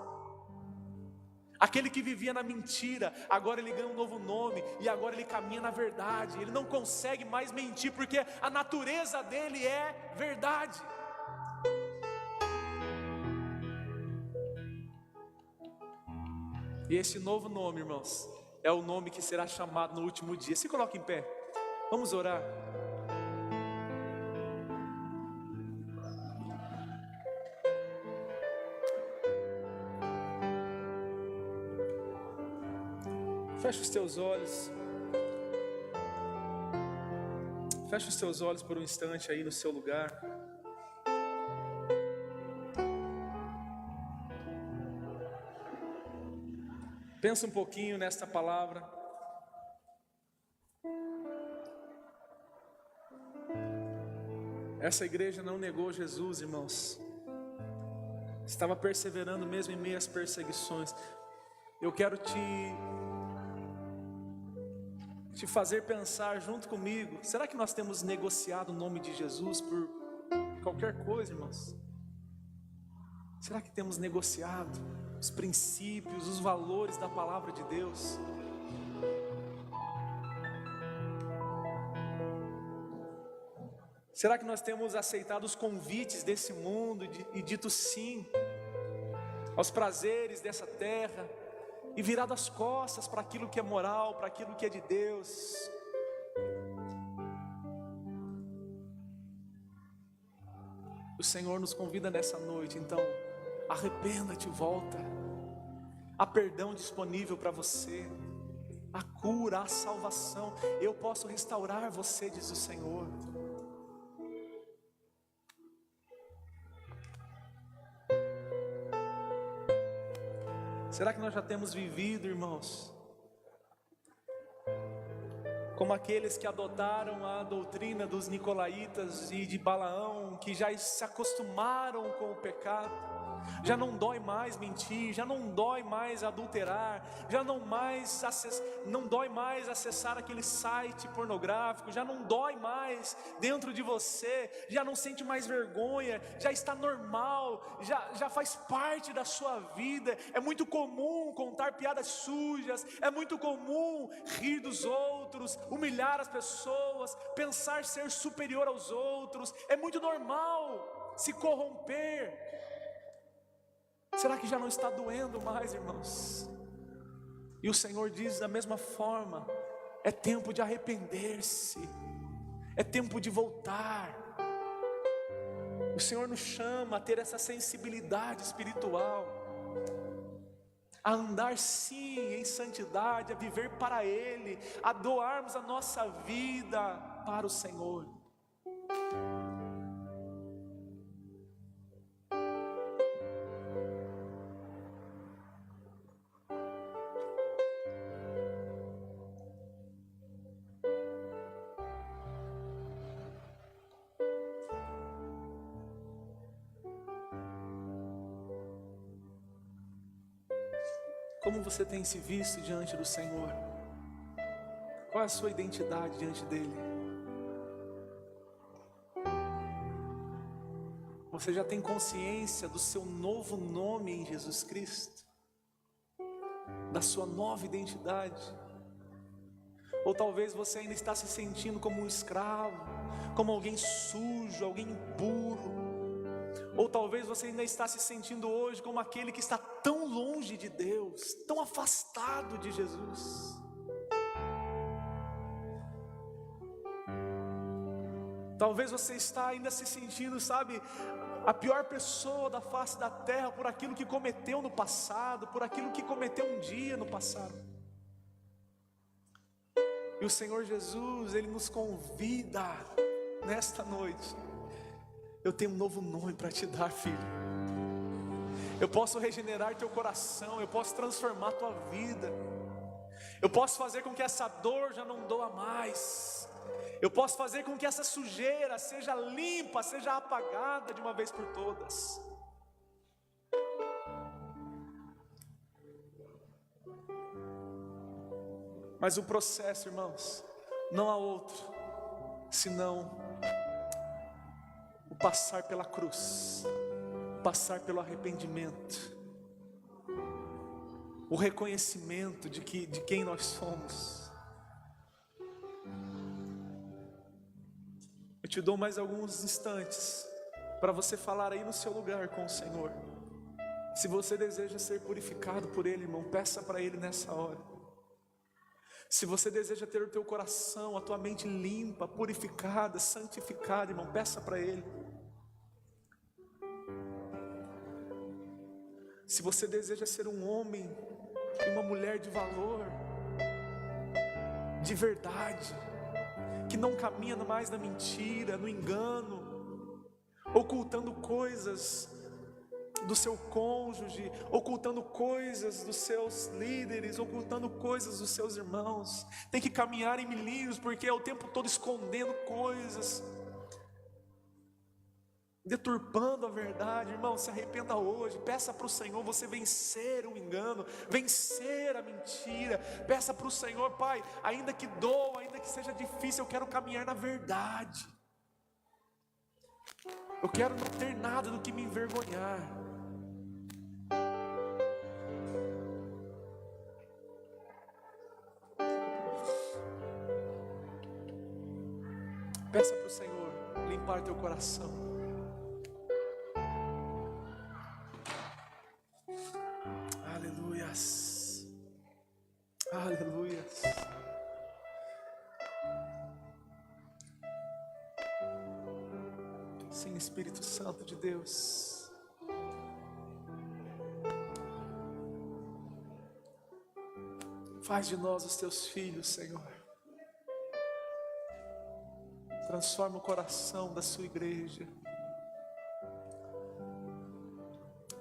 Aquele que vivia na mentira, agora ele ganha um novo nome, e agora ele caminha na verdade. Ele não consegue mais mentir, porque a natureza dele é verdade. E esse novo nome, irmãos, é o nome que será chamado no último dia. Se coloque em pé, vamos orar. Feche os teus olhos. Feche os teus olhos por um instante aí no seu lugar. Pensa um pouquinho nesta palavra. Essa igreja não negou Jesus, irmãos. Estava perseverando mesmo em meio às perseguições. Eu quero te fazer pensar junto comigo. Será que nós temos negociado o nome de Jesus por qualquer coisa, irmãos? Será que temos negociado os princípios, os valores da palavra de Deus? Será que nós temos aceitado os convites desse mundo e dito sim aos prazeres dessa terra e virado as costas para aquilo que é moral, para aquilo que é de Deus? O Senhor nos convida nessa noite, então arrependa-te, volta. Há perdão disponível para você, a cura, a salvação. Eu posso restaurar você, diz o Senhor. Será que nós já temos vivido, irmãos, como aqueles que adotaram a doutrina dos nicolaítas e de Balaão, que já se acostumaram com o pecado? Já não dói mais mentir, já não dói mais adulterar, já não dói mais acessar aquele site pornográfico, já não dói mais dentro de você, já não sente mais vergonha, já está normal, já faz parte da sua vida. É muito comum contar piadas sujas, é muito comum rir dos outros, humilhar as pessoas, pensar ser superior aos outros, é muito normal se corromper. Será que já não está doendo mais, irmãos? E o Senhor diz da mesma forma: é tempo de arrepender-se, é tempo de voltar. O Senhor nos chama a ter essa sensibilidade espiritual, a andar sim em santidade, a viver para Ele, a doarmos a nossa vida para o Senhor. Como você tem se visto diante do Senhor? Qual é a sua identidade diante dele? Você já tem consciência do seu novo nome em Jesus Cristo? Da sua nova identidade? Ou talvez você ainda está se sentindo como um escravo, como alguém sujo, alguém impuro. Ou talvez você ainda está se sentindo hoje como aquele que está tão longe de Deus, tão afastado de Jesus. Talvez você está ainda se sentindo, sabe, a pior pessoa da face da terra por aquilo que cometeu no passado, por aquilo que cometeu um dia no passado. E o Senhor Jesus, Ele nos convida nesta noite. Eu tenho um novo nome para te dar, filho. Eu posso regenerar teu coração, eu posso transformar tua vida. Eu posso fazer com que essa dor já não doa mais. Eu posso fazer com que essa sujeira seja limpa, seja apagada de uma vez por todas. Mas o processo, irmãos, não há outro senão o passar pela cruz, passar pelo arrependimento, o reconhecimento de quem nós somos. Eu te dou mais alguns instantes para você falar aí no seu lugar com o Senhor. Se você deseja ser purificado por Ele, irmão, peça para Ele nessa hora. Se você deseja ter o teu coração, a tua mente limpa, purificada, santificada, irmão, peça para Ele. Se você deseja ser um homem e uma mulher de valor, de verdade, que não caminha mais na mentira, no engano, ocultando coisas do seu cônjuge, ocultando coisas dos seus líderes, ocultando coisas dos seus irmãos, tem que caminhar em milímetros, porque é o tempo todo escondendo coisas, deturpando a verdade. Irmão, se arrependa hoje, peça para o Senhor você vencer o engano, vencer a mentira. Peça para o Senhor: Pai, ainda que doa, ainda que seja difícil, eu quero caminhar na verdade. Eu quero não ter nada do que me envergonhar. Peça para o Senhor limpar teu coração. Aleluias, aleluias. Sim, Espírito Santo de Deus. Faz de nós os teus filhos, Senhor. Transforma o coração da sua igreja.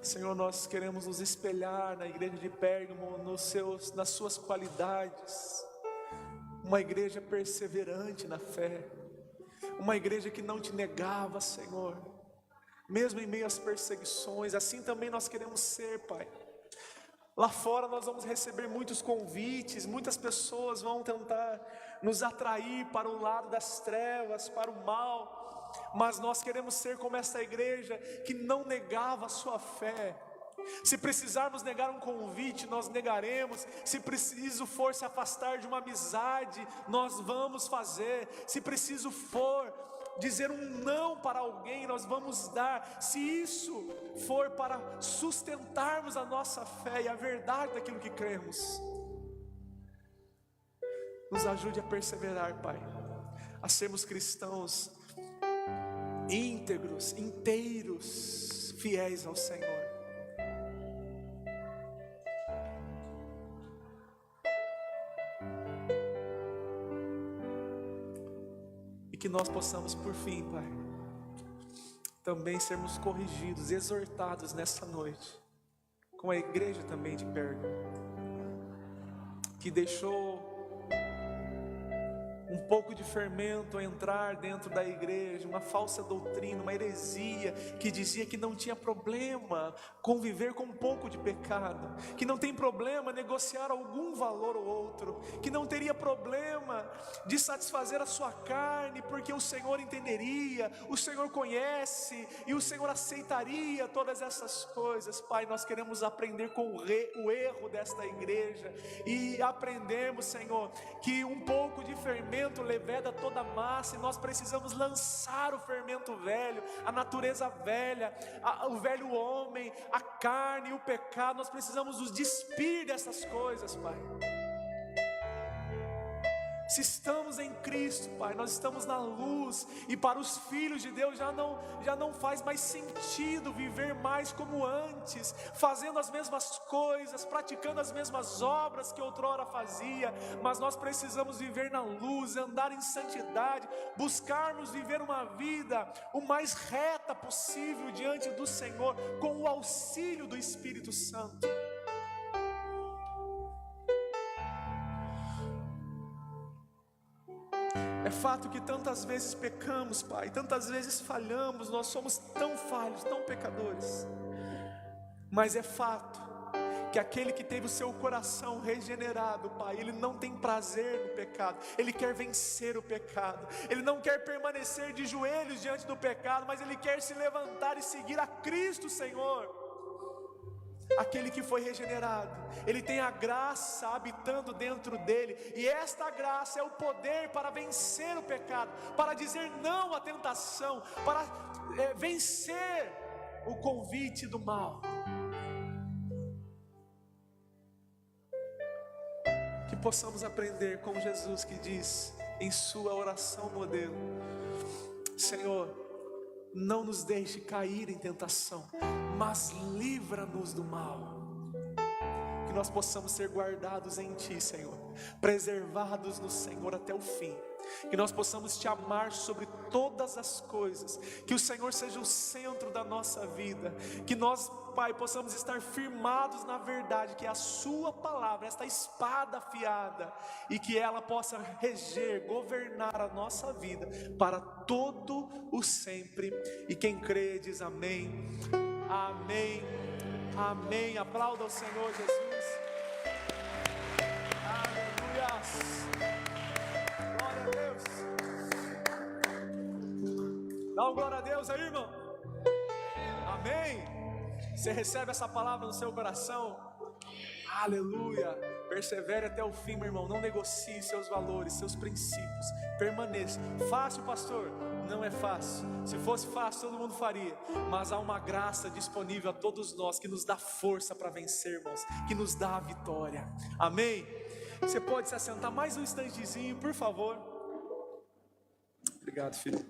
Senhor, nós queremos nos espelhar na igreja de Pérgamo, nas suas qualidades. Uma igreja perseverante na fé. Uma igreja que não te negava, Senhor, mesmo em meio às perseguições. Assim também nós queremos ser, Pai. Lá fora nós vamos receber muitos convites, muitas pessoas vão tentar nos atrair para o lado das trevas, para o mal. Mas nós queremos ser como essa igreja que não negava a sua fé. Se precisarmos negar um convite, nós negaremos. Se preciso for se afastar de uma amizade, nós vamos fazer. Se preciso for dizer um não para alguém, nós vamos dar. Se isso for para sustentarmos a nossa fé e a verdade daquilo que cremos, nos ajude a perseverar, Pai, a sermos cristãos íntegros, inteiros, fiéis ao Senhor. E que nós possamos, por fim, Pai, também sermos corrigidos, exortados nessa noite, com a igreja também de Pérgamo, que deixou um pouco de fermento entrar dentro da igreja, uma falsa doutrina, uma heresia que dizia que não tinha problema conviver com um pouco de pecado, que não tem problema negociar algum valor ou outro, que não teria problema de satisfazer a sua carne, porque o Senhor entenderia, o Senhor conhece e o Senhor aceitaria todas essas coisas. Pai, nós queremos aprender com o erro desta igreja e aprendemos, Senhor, que um pouco de fermento leveda toda a massa, e nós precisamos lançar o fermento velho, a natureza velha, o velho homem, a carne e o pecado. Nós precisamos nos despir dessas coisas, Pai. Se estamos em Cristo, Pai, nós estamos na luz, e para os filhos de Deus já não faz mais sentido viver mais como antes, fazendo as mesmas coisas, praticando as mesmas obras que outrora fazia, mas nós precisamos viver na luz, andar em santidade, buscarmos viver uma vida o mais reta possível diante do Senhor, com o auxílio do Espírito Santo. É fato que tantas vezes pecamos, Pai, tantas vezes falhamos, nós somos tão falhos, tão pecadores. Mas é fato que aquele que teve o seu coração regenerado, Pai, ele não tem prazer no pecado, ele quer vencer o pecado, ele não quer permanecer de joelhos diante do pecado, mas ele quer se levantar e seguir a Cristo, Senhor. Aquele que foi regenerado, ele tem a graça habitando dentro dele, e esta graça é o poder para vencer o pecado, para dizer não à tentação, para vencer o convite do mal. Que possamos aprender com Jesus, que diz em sua oração modelo: Senhor, não nos deixe cair em tentação, mas livra-nos do mal. Que nós possamos ser guardados em Ti, Senhor, preservados no Senhor até o fim. Que nós possamos Te amar sobre todas as coisas, que o Senhor seja o centro da nossa vida, que nós, Pai, possamos estar firmados na verdade, que é a Sua palavra, esta espada afiada, e que ela possa reger, governar a nossa vida para todo o sempre. E quem crê diz amém, amém, amém. Aplauda o Senhor Jesus. Aleluia. Glória a Deus. Dá um glória a Deus aí, irmão. Amém. Você recebe essa palavra no seu coração? Aleluia. Persevere até o fim, meu irmão. Não negocie seus valores, seus princípios. Permaneça. Fácil, pastor? Não é fácil. Se fosse fácil, todo mundo faria. Mas há uma graça disponível a todos nós, que nos dá força para vencer, irmãos, que nos dá a vitória. Amém? Você pode se assentar mais um instantezinho, por favor. Obrigado, filho.